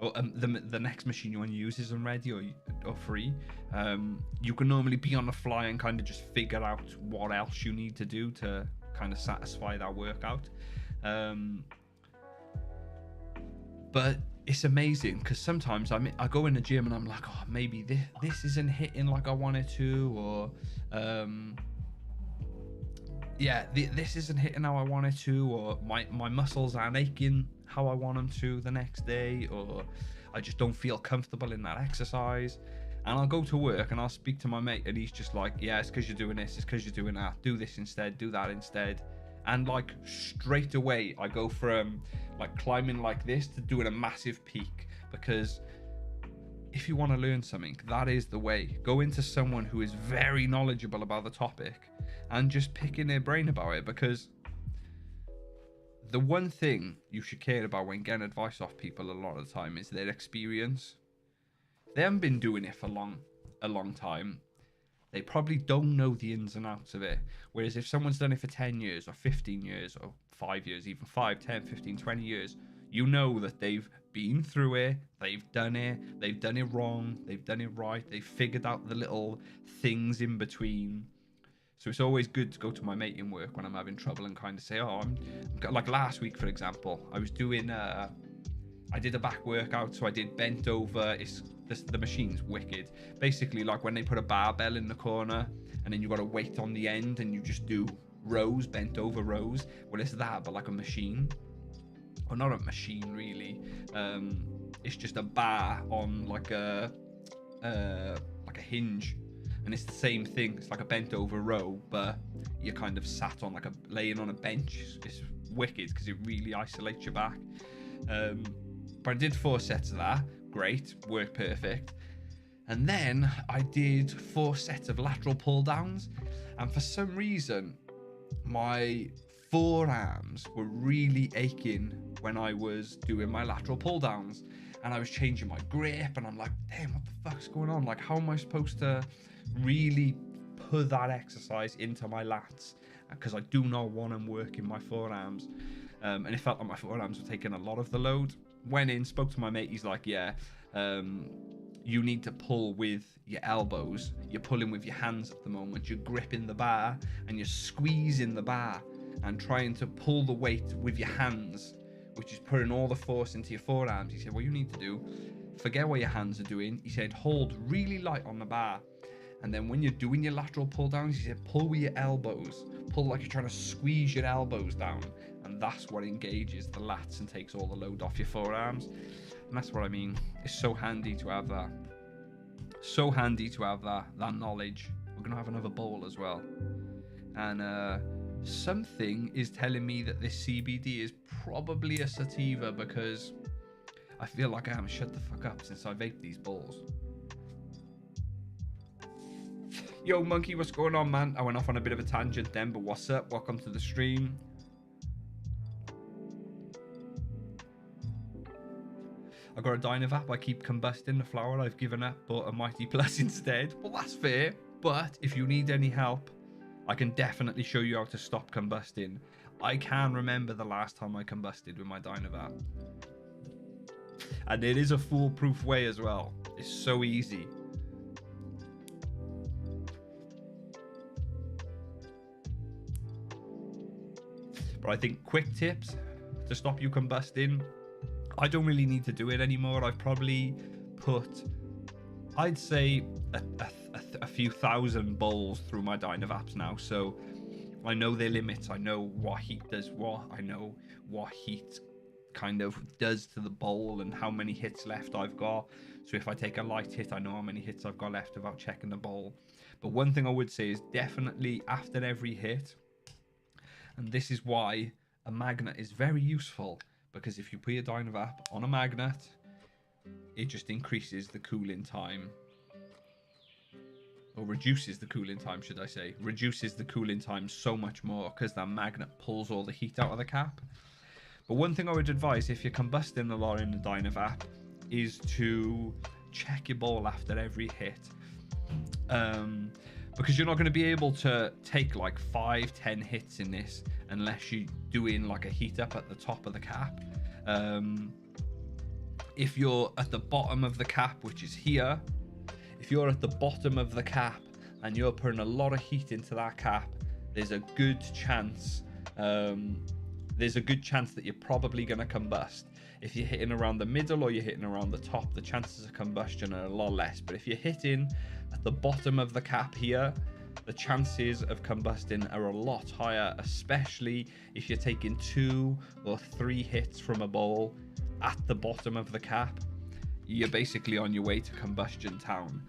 A: or the next machine you want to use isn't ready or free, you can normally be on the fly and kind of just figure out what else you need to do to kind of satisfy that workout. But it's amazing, because sometimes I go in the gym and I'm like, oh, maybe this isn't hitting like I want it to, or this isn't hitting how I want it to, or my muscles aren't aching how I want them to the next day, or I just don't feel comfortable in that exercise. And I'll go to work and I'll speak to my mate, and he's just like, yeah, it's because you're doing this, it's because you're doing that, do this instead, do that instead. And like straight away I go from like climbing like this to doing a massive peak, because if you want to learn something, that is the way. Go into someone who is very knowledgeable about the topic and just picking their brain about it, because the one thing you should care about when getting advice off people a lot of the time is their experience. If they haven't been doing it for a long time, they probably don't know the ins and outs of it. Whereas if someone's done it for 10 years or 15 years or 5 years, even 5, 10, 15, 20 years, you know that they've been through it, they've done it wrong, they've done it right, they've figured out the little things in between. So it's always good to go to my mate in work when I'm having trouble and kind of say, oh, I'm like last week, for example, I was doing, I did a back workout, so I did bent over. The machine's wicked. Basically, like when they put a barbell in the corner and then you got a weight on the end and you just do rows, bent over rows. Well, it's that, but like a machine. Or not a machine, really. It's just a bar on like a hinge. And it's the same thing. It's like a bent over row, but you're kind of sat on laying on a bench. It's wicked because it really isolates your back. But I did 4 sets of that. Great, worked perfect. And then I did 4 sets of lateral pull-downs, and for some reason my forearms were really aching when I was doing my lateral pull-downs, and I was changing my grip, and I'm like, damn, what the fuck's going on? Like, how am I supposed to really put that exercise into my lats? Because I do not want them working my forearms, and it felt like my forearms were taking a lot of the load. Went in, spoke to my mate, he's like, yeah, you need to pull with your elbows. You're pulling with your hands at the moment. You're gripping the bar and you're squeezing the bar and trying to pull the weight with your hands, which is putting all the force into your forearms. He said, what you need to do, forget what your hands are doing. He said, hold really light on the bar. And then when you're doing your lateral pull downs, he said, pull with your elbows. Pull like you're trying to squeeze your elbows down. And that's what engages the lats and takes all the load off your forearms. And that's what I mean. It's so handy to have that. So handy to have that knowledge. We're going to have another bowl as well. And something is telling me that this CBD is probably a sativa, because I feel like I haven't shut the fuck up since I vaped these bowls. Yo, Monkey, what's going on, man? I went off on a bit of a tangent then, but what's up? Welcome to the stream. I got a Dynavap. I keep combusting the flower. I've given up, bought a Mighty Plus instead. Well, that's fair. But if you need any help, I can definitely show you how to stop combusting. I can remember the last time I combusted with my Dynavap. And it is a foolproof way as well. It's so easy. But I think quick tips to stop you combusting. I don't really need to do it anymore. I've probably put, I'd say, a few thousand bowls through my Dynavaps now. So I know their limits. I know what heat does what. I know what heat kind of does to the bowl and how many hits left I've got. So if I take a light hit, I know how many hits I've got left without checking the bowl. But one thing I would say is definitely after every hit, and this is why a magnet is very useful, because if you put your Dynavap on a magnet, it just increases the cooling time. Or reduces the cooling time, should I say. Reduces the cooling time so much more, because that magnet pulls all the heat out of the cap. But one thing I would advise if you're combusting a lot in the Dynavap is to check your bowl after every hit. Because you're not going to be able to take like 5-10 hits in this unless you're doing like a heat up at the top of the cap. If you're at the bottom of the cap, which is here, if you're at the bottom of the cap and you're putting a lot of heat into that cap, there's a good chance that you're probably going to combust. If you're hitting around the middle or you're hitting around the top, the chances of combustion are a lot less. But if you're hitting at the bottom of the cap here, the chances of combusting are a lot higher, especially if you're taking 2 or 3 hits from a bowl at the bottom of the cap. You're basically on your way to combustion town.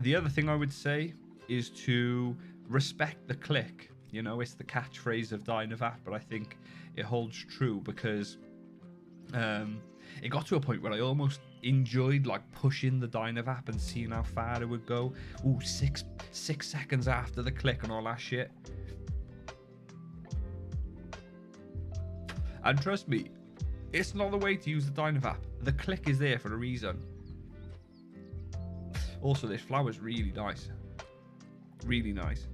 A: The other thing I would say is to respect the click. You know, it's the catchphrase of Dynavap, but I think it holds true, because it got to a point where I almost enjoyed like pushing the Dynavap and seeing how far it would go. Ooh, six seconds after the click and all that shit. And trust me, it's not the way to use the Dynavap. The click is there for a reason. Also, this flower's really nice. Really nice.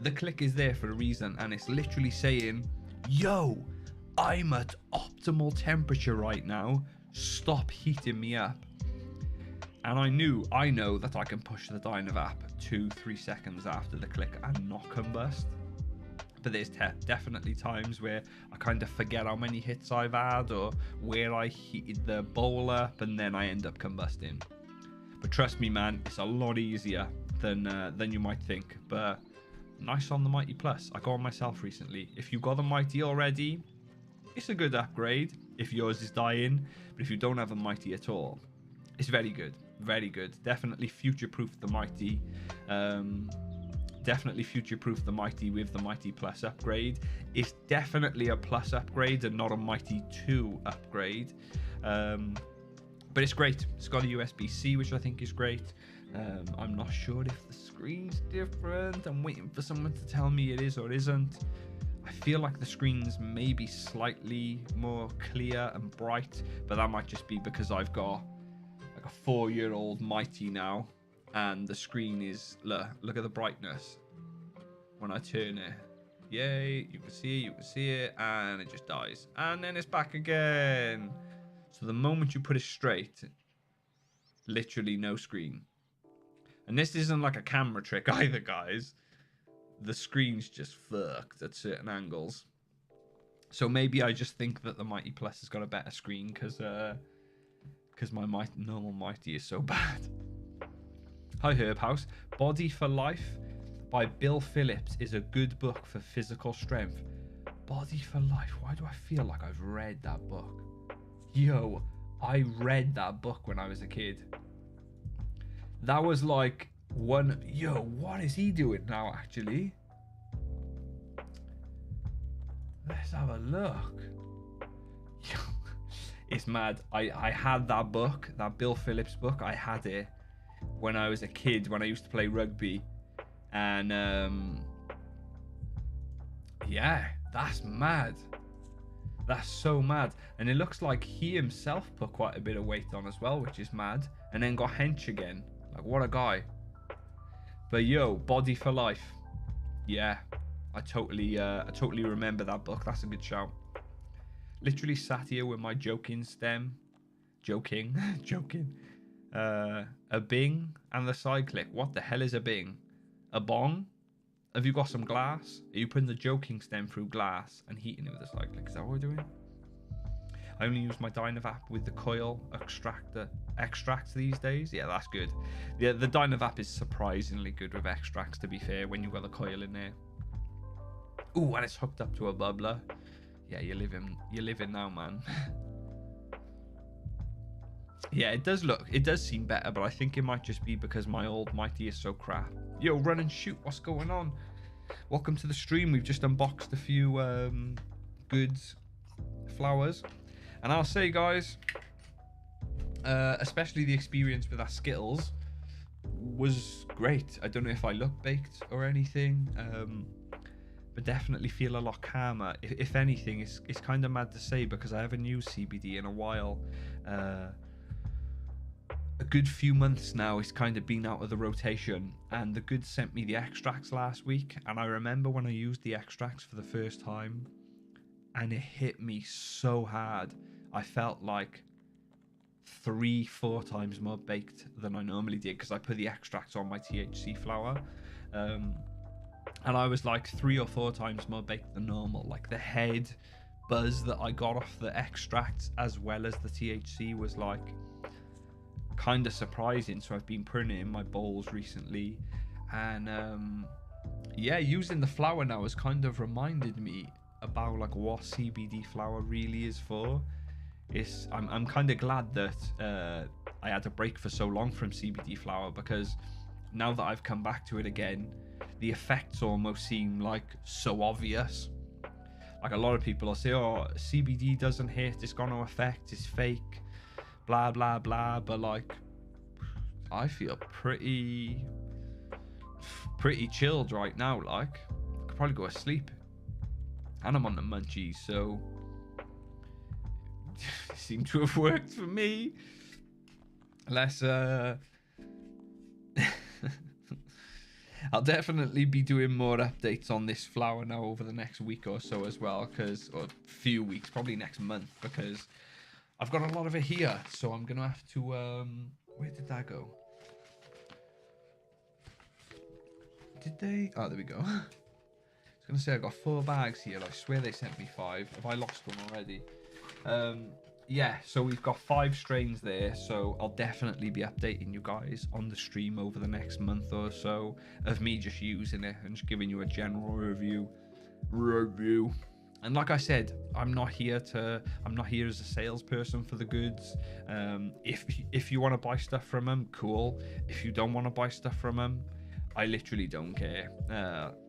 A: The click is there for a reason, and it's literally saying, yo, I'm at optimal temperature right now, stop heating me up. And I know that I can push the Dynavap 2-3 seconds after the click and not combust. But there's definitely times where I kind of forget how many hits I've had or where I heated the bowl up, and then I end up combusting. But trust me, man, it's a lot easier than you might think. But nice on the Mighty Plus. I got one myself recently. If you got the Mighty already, it's a good upgrade if yours is dying. But if you don't have a Mighty at all, it's very good. Very good. Definitely future-proof the Mighty. definitely future-proof the Mighty with the Mighty Plus upgrade. It's definitely a Plus upgrade and not a Mighty 2 upgrade. But it's great. It's got a USB-C, which I think is great. I'm not sure if the screen's different. I'm waiting for someone to tell me it is or isn't. I feel like the screen's maybe slightly more clear and bright, but that might just be because I've got like a 4-year-old Mighty now, and the screen is, look at the brightness when I turn it. Yay, you can see it, and it just dies. And then it's back again. So the moment you put it straight, literally no screen. And this isn't like a camera trick either, guys. The screen's just fucked at certain angles. So maybe I just think that the Mighty Plus has got a better screen because my normal Mighty is so bad. Hi Herb House. Body for Life by Bill Phillips is a good book for physical strength. Body for Life. Why do I feel like I've read that book? Yo, I read that book when I was a kid. That was like one... Yo, what is he doing now, actually? Let's have a look. Yo, it's mad. I had that book, that Bill Phillips book. I had it when I was a kid, when I used to play rugby. And, yeah, that's mad. That's so mad. And it looks like he himself put quite a bit of weight on as well, which is mad. And then got hench again. Like, what a guy. But yo, Body for Life. Yeah, I totally remember that book. That's a good shout. Literally sat here with my joking stem. Joking. A bing and the side click. What the hell is a bing? A bong? Have you got some glass? Are you putting the joking stem through glass and heating it with a side click? Is that what we're doing? I only use my Dynavap with the coil extracts these days. Yeah, that's good. Yeah, the Dynavap is surprisingly good with extracts, to be fair, when you've got the coil in there. Ooh, and it's hooked up to a bubbler. Yeah, you're living now, man. Yeah, it does seem better, but I think it might just be because my old Mighty is so crap. Yo, run and shoot, what's going on? Welcome to the stream. We've just unboxed a few goods flowers. And I'll say, guys, especially the experience with our Skittles was great. I don't know if I look baked or anything, but definitely feel a lot calmer. If anything, it's kind of mad to say because I haven't used CBD in a while. A good few months now, it's kind of been out of the rotation, and the Goods sent me the extracts last week, and I remember when I used the extracts for the first time, and it hit me so hard. I felt like 3-4 times more baked than I normally did because I put the extracts on my THC flower, and I was like 3 or 4 times more baked than normal. Like the head buzz that I got off the extracts as well as the THC was like kind of surprising. So I've been putting it in my bowls recently, and yeah, using the flower now has kind of reminded me about like what CBD flower really is for. I'm kind of glad that I had a break for so long from CBD flower, because now that I've come back to it again, the effects almost seem like so obvious. Like a lot of people will say, oh, CBD doesn't hit, it's got no effect, it's fake, blah blah blah, but like I feel pretty chilled right now. Like I could probably go to sleep, and I'm on the munchies, so it seemed to have worked for me. Let's I'll definitely be doing more updates on this flower now over the next week or so as well, or few weeks, probably next month, because I've got a lot of it here, so I'm gonna have to where did that go? Did they? Oh, there we go. I was gonna say I've got 4 bags here. I swear they sent me 5. Have I lost one already? Yeah, so we've got 5 strains there, so I'll definitely be updating you guys on the stream over the next month or so of me just using it and just giving you a general review. And like I said, I'm not here as a salesperson for the Goods. If you want to buy stuff from them, cool. If you don't want to buy stuff from them, I literally don't care.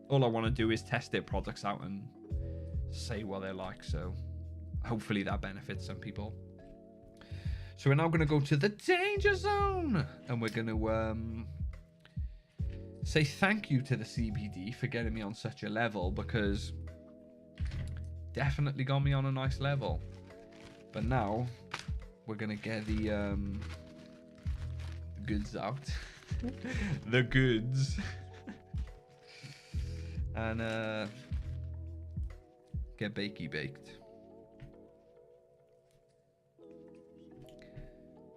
A: All I want to do is test their products out and say what they're like. So hopefully that benefits some people. So we're now going to go to the danger zone, and we're going to say thank you to the CBD for getting me on such a level, because definitely got me on a nice level. But now we're going to get the goods out. The goods. And get baked.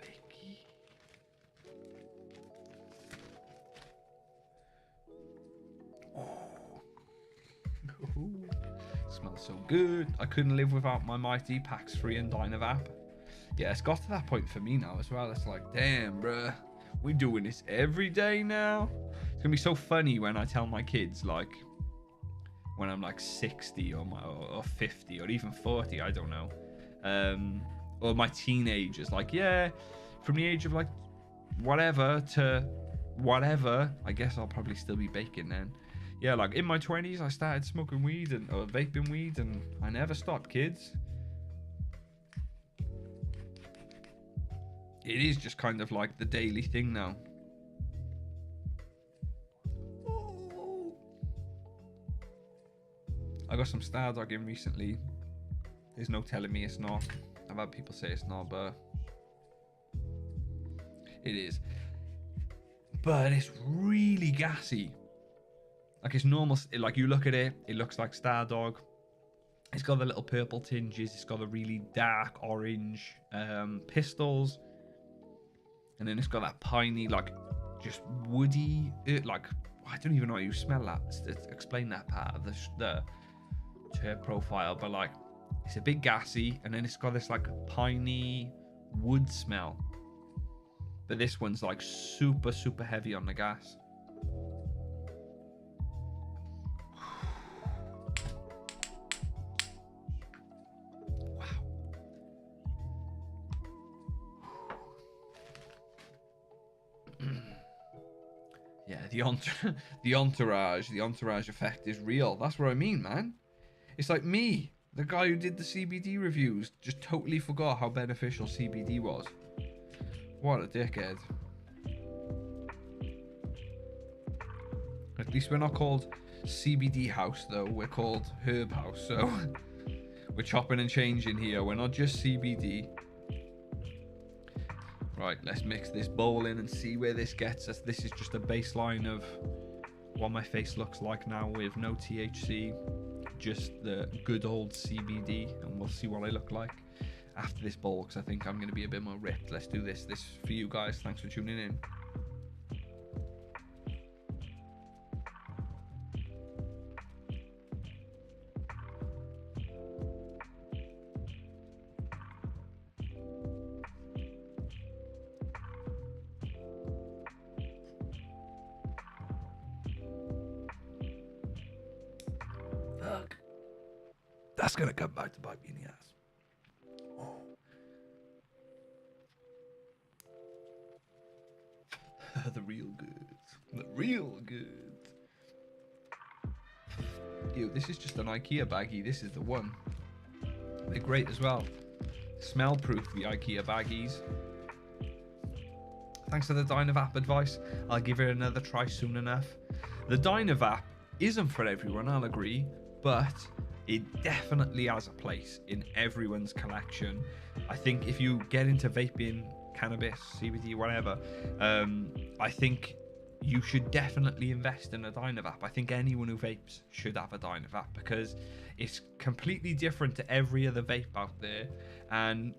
A: Bakey. Oh. Smells so good. I couldn't live without my Mighty Packs 3 and Dynavap. Yeah, it's got to that point for me now as well. It's like, damn, bruh, we're doing this every day now. It's gonna be so funny when I tell my kids, like, when I'm like 60 or 50 or even 40, I don't know, or my teenagers, like, yeah, from the age of like whatever to whatever, I guess I'll probably still be baking then. Yeah, like in my 20s, I started smoking weed or vaping weed, and I never stopped, kids. It is just kind of like the daily thing now. I got some Star Dog in recently. There's no telling me it's not. I've had people say it's not, but it is. But it's really gassy. Like, it's normal. Like, you look at it, it looks like Star Dog. It's got the little purple tinges. It's got the really dark orange pistils. And then it's got that piney, like, just woody, like, I don't even know how you smell that. Explain that part of the terp profile, but like, it's a bit gassy, and then it's got this like piney wood smell. But this one's like super, super heavy on the gas. Yeah, the entourage effect is real. That's what I mean, man. It's like me, the guy who did the CBD reviews, just totally forgot how beneficial CBD was. What a dickhead. At least we're not called CBD House, though. We're called Herb House, so we're chopping and changing here. We're not just CBD. Right, let's mix this bowl in and see where this gets us. This is just a baseline of what my face looks like now with no THC, just the good old CBD, and we'll see what I look like after this bowl, because I think I'm going to be a bit more ripped. Let's do this. This for you guys. Thanks for tuning in. Fuck. That's going to come back to bite me in the ass. Oh. The real goods. The real goods. Ew, this is just an IKEA baggie. This is the one. They're great as well. Smell proof, the IKEA baggies. Thanks for the Dynavap advice. I'll give it another try soon enough. The Dynavap isn't for everyone, I'll agree, but it definitely has a place in everyone's collection. I think if you get into vaping, cannabis, CBD, whatever, I think you should definitely invest in a Dynavap. I think anyone who vapes should have a Dynavap, because it's completely different to every other vape out there, and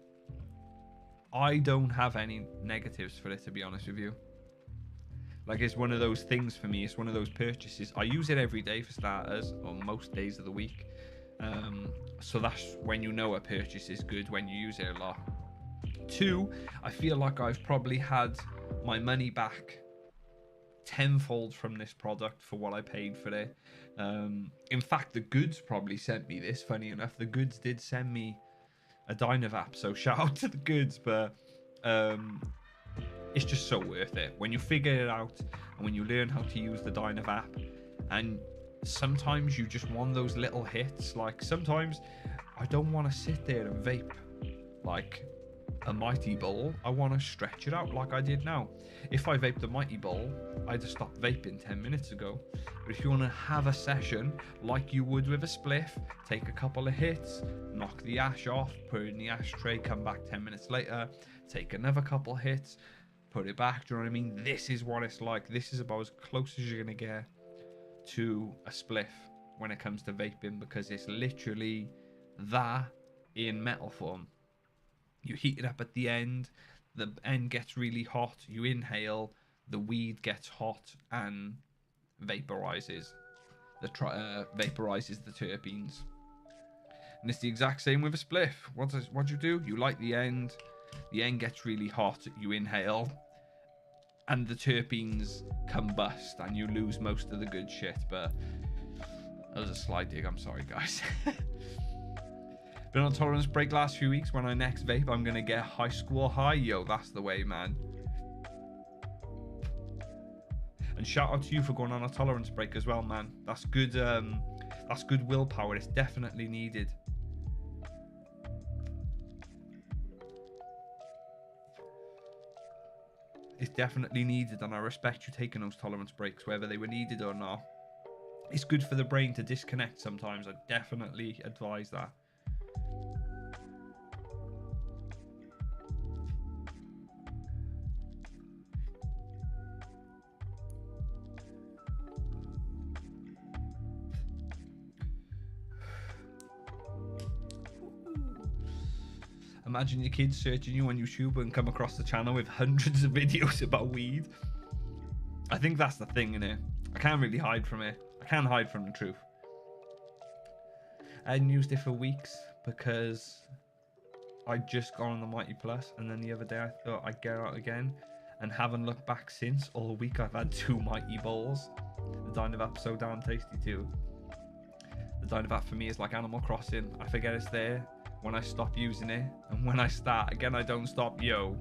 A: I don't have any negatives for it, to be honest with you. Like, it's one of those things for me. It's one of those purchases. I use it every day for starters, or most days of the week. So that's when you know a purchase is good, when you use it a lot. 2, I feel like I've probably had my money back tenfold from this product for what I paid for it. In fact, TheGoods probably sent me this, funny enough. TheGoods did send me a Dynavap, so shout out to TheGoods. But it's just so worth it when you figure it out and when you learn how to use the Dynav app. And sometimes you just want those little hits. Like sometimes I don't want to sit there and vape like a mighty bowl. I want to stretch it out like I did now. If I vaped a mighty bowl, I'd have stopped vaping 10 minutes ago. But if you want to have a session like you would with a spliff, take a couple of hits, knock the ash off, put it in the ashtray, come back 10 minutes later, take another couple hits, put it back. Do you know what I mean? This is what it's like. This is about as close as you're going to get to a spliff when it comes to vaping, because it's literally that in metal form. You heat it up at the end gets really hot, you inhale, the weed gets hot and vaporizes vaporizes the terpenes. And it's the exact same with a spliff. What do you do? You light the end gets really hot, you inhale, and the terpenes combust and you lose most of the good shit. But that was a sly dig, I'm sorry guys. Been on tolerance break last few weeks. When I next vape, I'm gonna get high school high. Yo, that's the way, man. And shout out to you for going on a tolerance break as well, man. That's good. That's good willpower. It's definitely needed. It's definitely needed, and I respect you taking those tolerance breaks, whether they were needed or not. It's good for the brain to disconnect sometimes. I definitely advise that. Imagine your kids searching you on YouTube and come across the channel with hundreds of videos about weed. I think that's the thing, innit? I can't really hide from it. I can't hide from the truth. I hadn't used it for weeks because I'd just gone on the Mighty Plus, and then the other day I thought I'd get out again and haven't looked back since. All week I've had 2 Mighty Bowls. The Dynav app's so damn tasty too. The Dynav app for me is like Animal Crossing. I forget it's there when I stop using it, and when I start again I don't stop. Yo,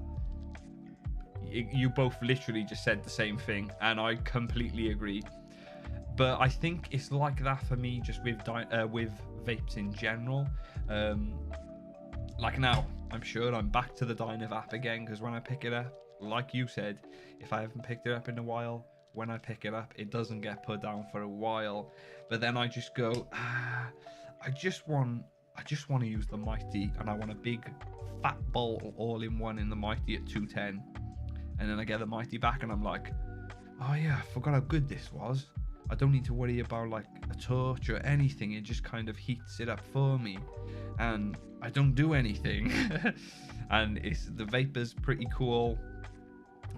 A: you both literally just said the same thing, and I completely agree. But I think it's like that for me just with vapes in general. Like now I'm sure I'm back to the Dynav app again, because when I pick it up, like you said, if I haven't picked it up in a while, when I pick it up it doesn't get put down for a while. But then I just go, I just want to use the Mighty, and I want a big fat bowl all in one in the Mighty at 210. And then I get the Mighty back and I'm like, oh yeah, I forgot how good this was. I don't need to worry about like a torch or anything. It just kind of heats it up for me, and I don't do anything. And the vapor's pretty cool.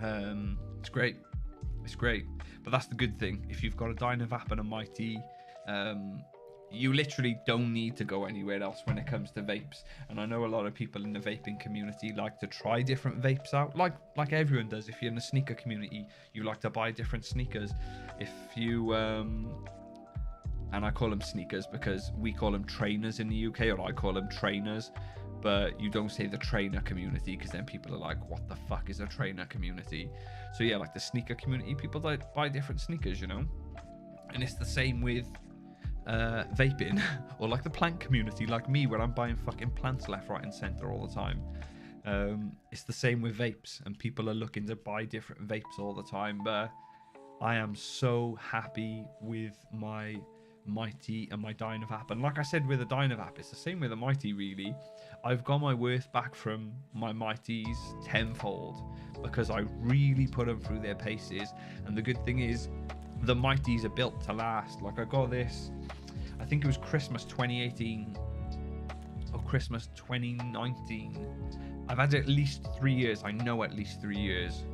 A: It's great. It's great. But that's the good thing. If you've got a Dynav app and a Mighty, you literally don't need to go anywhere else when it comes to vapes. And I know a lot of people in the vaping community like to try different vapes out, like everyone does. If you're in the sneaker community, you like to buy different sneakers. If you and I call them sneakers because we call them trainers in the UK, or I call them trainers, but you don't say the trainer community because then people are like, what the fuck is a trainer community? So yeah, like the sneaker community, people like buy different sneakers, you know. And it's the same with vaping, or like the plant community, like me, where I'm buying fucking plants left, right and center all the time. It's the same with vapes, and people are looking to buy different vapes all the time. But I am so happy with my Mighty and my Dynav app. And like I said with the Dynav app, it's the same with the Mighty really. I've got my worth back from my Mighties tenfold because I really put them through their paces. And the good thing is the Mighties are built to last. Like I got this, I think it was Christmas 2018 or Christmas 2019. I've had it at least 3 years. I know at least 3 years.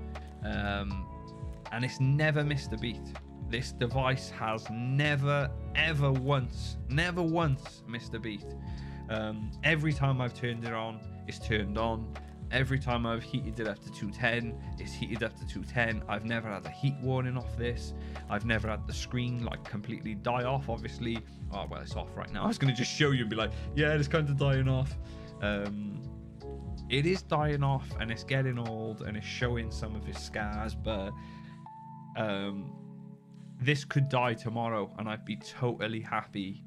A: And it's never missed a beat. This device has never once missed a beat. Every time I've turned it on, it's turned on. Every time I've heated it up to 210, it's heated up to 210. I've never had a heat warning off this. I've never had the screen like completely die off, obviously. Oh, well, it's off right now. I was going to just show you and be like, yeah, it's kind of dying off. it is dying off and it's getting old and it's showing some of its scars, but this could die tomorrow and I'd be totally happy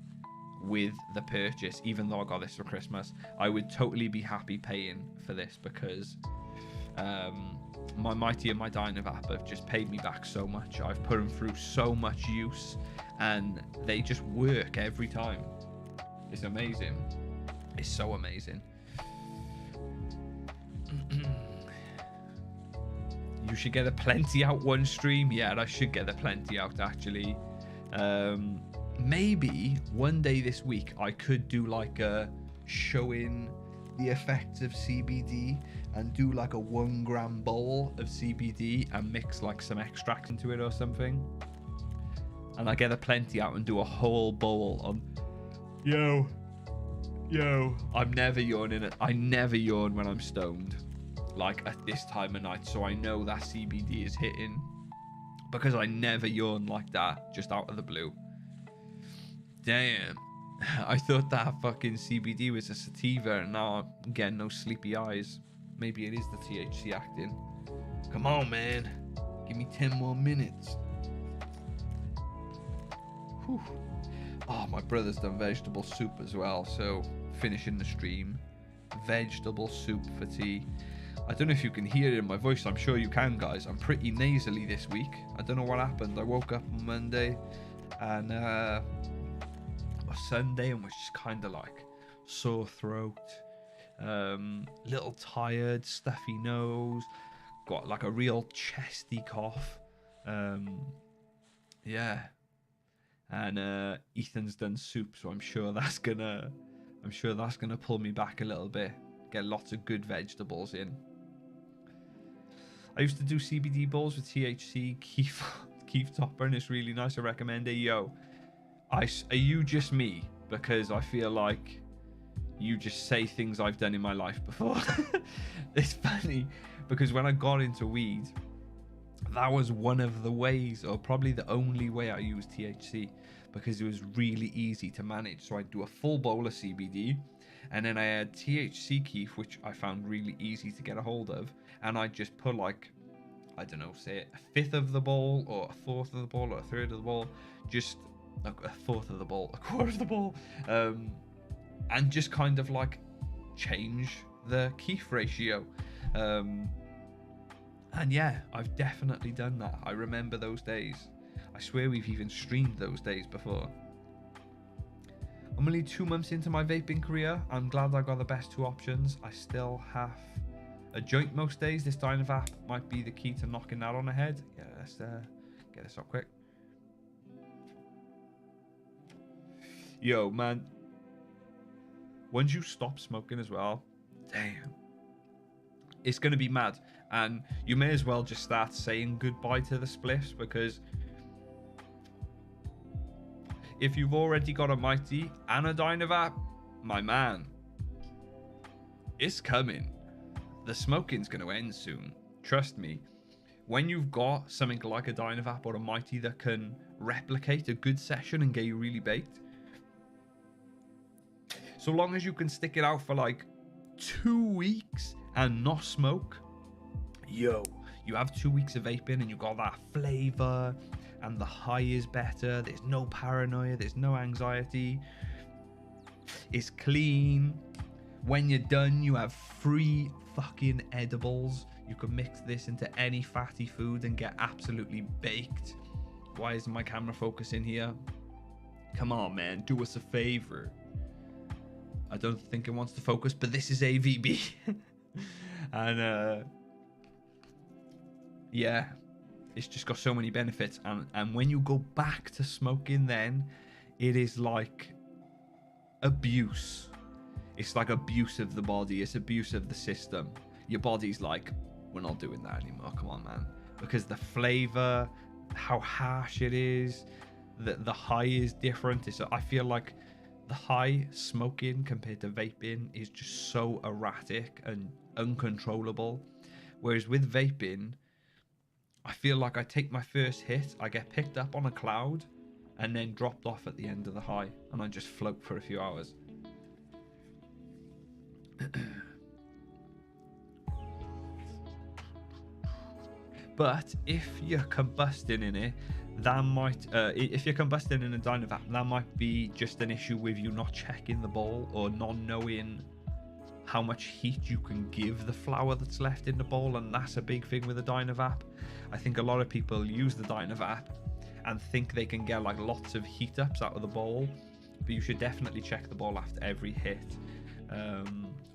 A: with the purchase. Even though I got this for Christmas, I would totally be happy paying for this, because my Mighty and my Dynavap have just paid me back so much. I've put them through so much use and they just work every time. It's amazing. It's so amazing. You should get a plenty out one stream. Yeah, I should get a plenty out actually. Maybe one day this week I could do like a showing the effects of CBD and do like a 1 gram bowl of CBD and mix like some extracts into it or something. And I get a plenty out and do a whole bowl on. Yo, I'm never yawning. I never yawn when I'm stoned, like at this time of night. So I know that CBD is hitting, because I never yawn like that just out of the blue. Damn. I thought that fucking CBD was a sativa and now I'm getting no sleepy eyes. Maybe it is the THC acting. Come on, man. Give me 10 more minutes. Whew. Oh, my brother's done vegetable soup as well. So, finishing the stream. Vegetable soup for tea. I don't know if you can hear it in my voice. I'm sure you can, guys. I'm pretty nasally this week. I don't know what happened. I woke up on Monday and Sunday and was just kind of like sore throat, little tired, stuffy nose, got like a real chesty cough. Yeah, and Ethan's done soup, so I'm sure that's gonna pull me back a little bit. Get lots of good vegetables in. I used to do CBD bowls with THC, Keef Topper, and it's really nice. I recommend it. Yo, are you just me? Because I feel like you just say things I've done in my life before. It's funny because when I got into weed, that was one of the ways, or probably the only way I used THC, because it was really easy to manage. So I'd do a full bowl of CBD, and then I had THC Keef, which I found really easy to get a hold of, and I'd just put like, I don't know, say a fifth of the bowl, or a fourth of the bowl, or a third of the bowl, just a fourth of the bowl, a quarter of the bowl, and just kind of like change the Keef ratio. And yeah, I've definitely done that. I remember those days. I swear we've even streamed those days before. I'm only 2 months into my vaping career. I'm glad I got the best 2 options. I still have a joint most days. This Dynavap might be the key to knocking that on the head. Yeah, let's get this up quick. Yo, man. Once you stop smoking as well, damn, it's going to be mad. And you may as well just start saying goodbye to the spliffs, because if you've already got a Mighty and a Dynavap, my man, it's coming. The smoking's going to end soon. Trust me. When you've got something like a Dynavap or a Mighty that can replicate a good session and get you really baked, so long as you can stick it out for like 2 weeks and not smoke, yo, you have 2 weeks of vaping and you got that flavor and the high is better. There's no paranoia. There's no anxiety. It's clean. When you're done, you have free fucking edibles. You can mix this into any fatty food and get absolutely baked. Why isn't my camera focusing here? Come on, man. Do us a favor. I don't think it wants to focus, but this is AVB. And yeah, it's just got so many benefits. And when you go back to smoking, then it is like abuse. It's like abuse of the body. It's abuse of the system. Your body's like, we're not doing that anymore. Come on, man. Because the flavor, how harsh it is, the high is different. I feel like the high smoking compared to vaping is just so erratic and uncontrollable. Whereas with vaping, I feel like I take my first hit, I get picked up on a cloud, and then dropped off at the end of the high, and I just float for a few hours. But if you're combusting in it, that might if you're combusting in a Dynavap, that might be just an issue with you not checking the bowl or not knowing how much heat you can give the flour that's left in the bowl, and that's a big thing with a Dynavap. I think a lot of people use the Dynavap and think they can get like lots of heat ups out of the bowl, but you should definitely check the bowl after every hit,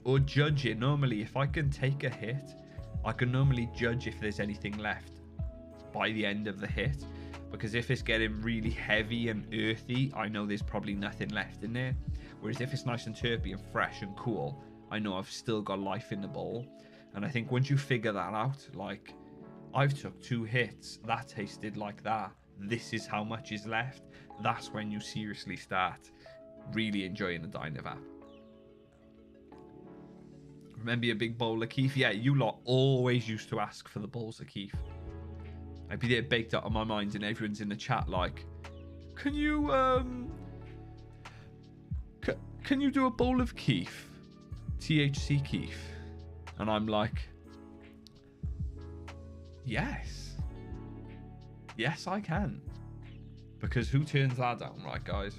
A: or judge it. Normally, if I can take a hit, I can normally judge if there's anything left by the end of the hit, because if it's getting really heavy and earthy, I know there's probably nothing left in there. Whereas if it's nice and chirpy and fresh and cool, I know I've still got life in the bowl. And I think once you figure that out, like I've took 2 hits, that tasted like that, this is how much is left, that's when you seriously start really enjoying the Dynavap. Remember your big bowl of Keef? Yeah, you lot always used to ask for the bowls of Keef. I'd be there baked out of my mind, and everyone's in the chat like, can you do a bowl of Keef? THC Keef? And I'm like, yes, I can. Because who turns that down, right, guys?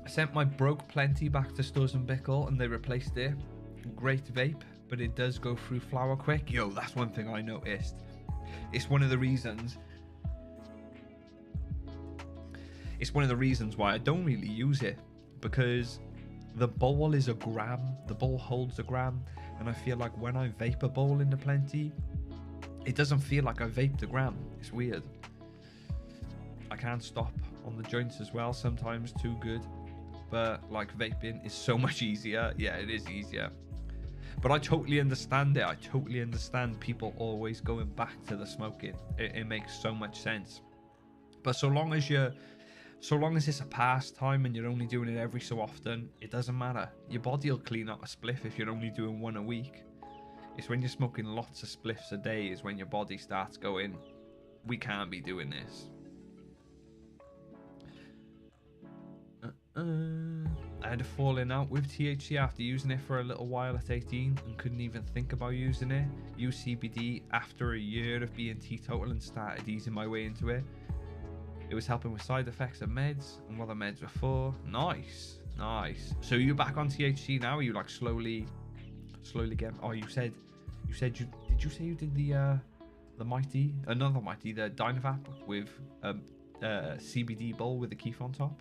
A: I sent my Broke Plenty back to Stores and Bickle and they replaced it. Great vape, but it does go through flour quick. Yo, that's one thing I noticed. It's one of the reasons why I don't really use it, because the bowl is a gram, the bowl holds a gram, and I feel like when I vape a bowl in the Plenty, it doesn't feel like I vaped a gram. It's weird. I can't stop on the joints as well, sometimes too good, but like vaping is so much easier. Yeah, it is easier, but I totally understand it. I totally understand people always going back to the smoking. It makes so much sense. But so long as it's a pastime and you're only doing it every so often, it doesn't matter. Your body will clean up a spliff if you're only doing 1 a week. It's when you're smoking lots of spliffs a day is when your body starts going, we can't be doing this. I had a falling out with THC after using it for a little while at 18 and couldn't even think about using it. Used CBD after a year of being teetotal and started easing my way into it. It was helping with side effects of meds and what the meds were for. Nice. So you're back on THC now? Are you like slowly getting? Oh, you said you did you say you did the Mighty, another Mighty, the Dynavap with CBD bowl with the Keef on top?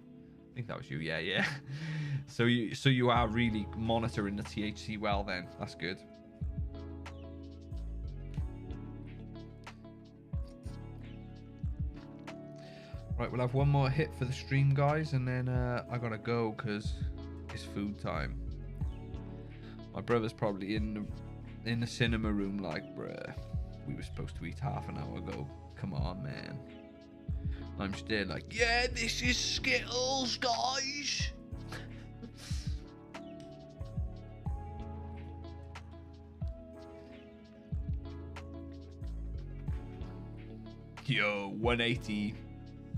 A: I think that was you. Yeah. So you are really monitoring the THC well then. That's good. Right, we'll have one more hit for the stream, guys, and then I gotta go because it's food time. My brother's probably in the cinema room like, bruh, we were supposed to eat half an hour ago. Come on, man. I'm still like, yeah, this is Skittles, guys. Yo, 180.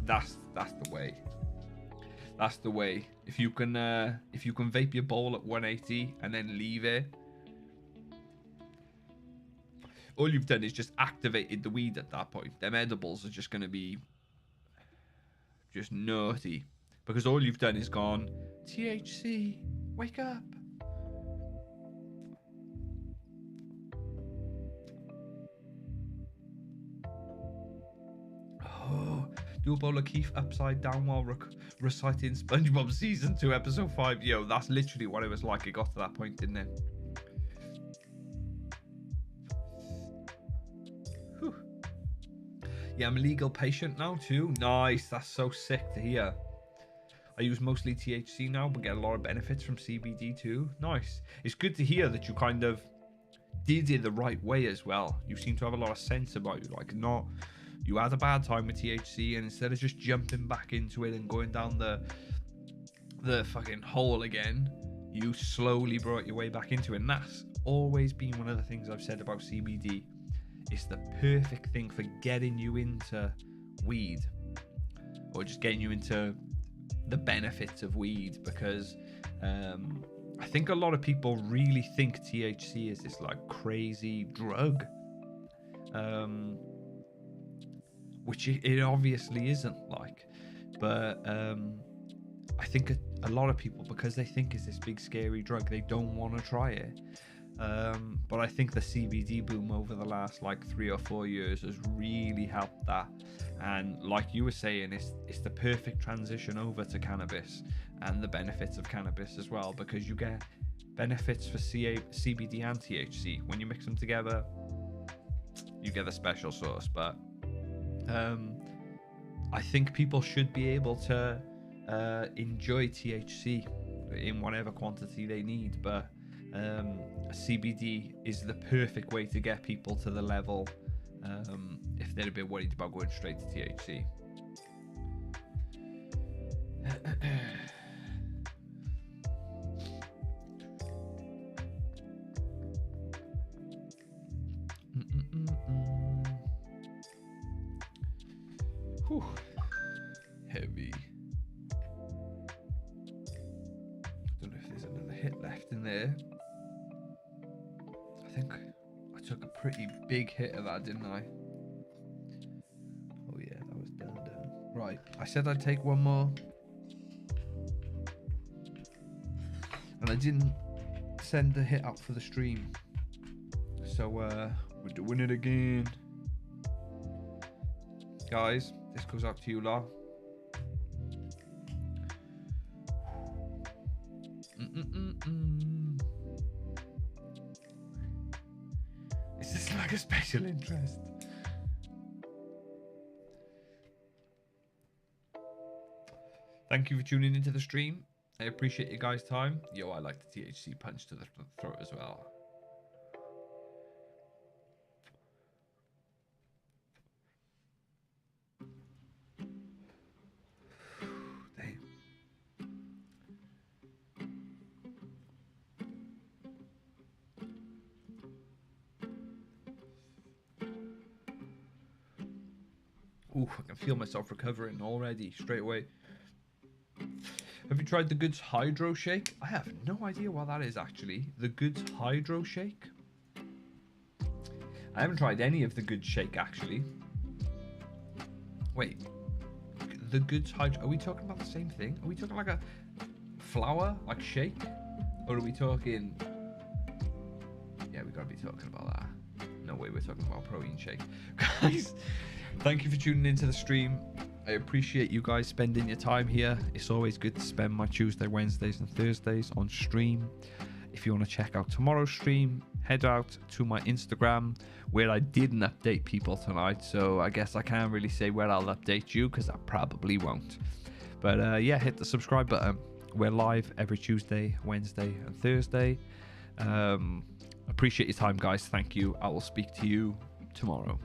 A: That's the way. That's the way. If you can vape your bowl at 180 and then leave it, all you've done is just activated the weed at that point. Them edibles are just going to be just naughty, because all you've done is gone, THC, wake up. Oh, do a bowl of Keef upside down while reciting SpongeBob Season 2 Episode 5. Yo, that's literally what it was like. It got to that point, didn't it? Whew. Yeah, I'm a legal patient now too. Nice, that's so sick to hear. I use mostly THC now, but get a lot of benefits from CBD too. Nice. It's good to hear that you kind of did it the right way as well. You seem to have a lot of sense about you. Like, not, you had a bad time with THC, and instead of just jumping back into it and going down the fucking hole again, you slowly brought your way back into it. And that's always been one of the things I've said about CBD. It's the perfect thing for getting you into weed. or just getting you into the benefits of weed, because I think a lot of people really think THC is this like crazy drug, which it obviously isn't, like. But I think a lot of people, because they think it's this big scary drug, they don't want to try it. But I think the CBD boom over the last like 3 or 4 years has really helped that. And like you were saying, it's the perfect transition over to cannabis and the benefits of cannabis as well, because you get benefits for CBD and THC. When you mix them together, you get a special sauce. But I think people should be able to enjoy THC in whatever quantity they need, but CBD is the perfect way to get people to the level if they're a bit worried about going straight to THC. Whew. Heavy. Don't know if there's another hit left in there. I think I took a pretty big hit of that, didn't I? Oh yeah, that was done. Right, I said I'd take one more, and I didn't send the hit out for the stream, so we're doing it again, guys. This goes out to you lot. Is this like a special interest? Thank you for tuning into the stream. I appreciate you guys' time. Yo, I like the THC punch to the throat as well. Ooh, I can feel myself recovering already, straight away. Have you tried TheGoods Hydro Shake? I have no idea what that is, actually. TheGoods Hydro Shake? I haven't tried any of TheGoods Shake, actually. Wait. TheGoods Hydro... Are we talking about the same thing? Are we talking like a flower, like shake? Or are we talking... Yeah, we gotta be talking about that. No way we're talking about protein shake. Guys... Thank you for tuning into the stream. I appreciate you guys spending your time here. It's always good to spend my Tuesday, Wednesdays and Thursdays on stream. If you want to check out tomorrow's stream, head out to my Instagram, where I didn't update people tonight. So I guess I can't really say where I'll update you, because I probably won't. But yeah, hit the subscribe button. We're live every Tuesday, Wednesday and Thursday. Appreciate your time, guys. Thank you. I will speak to you tomorrow.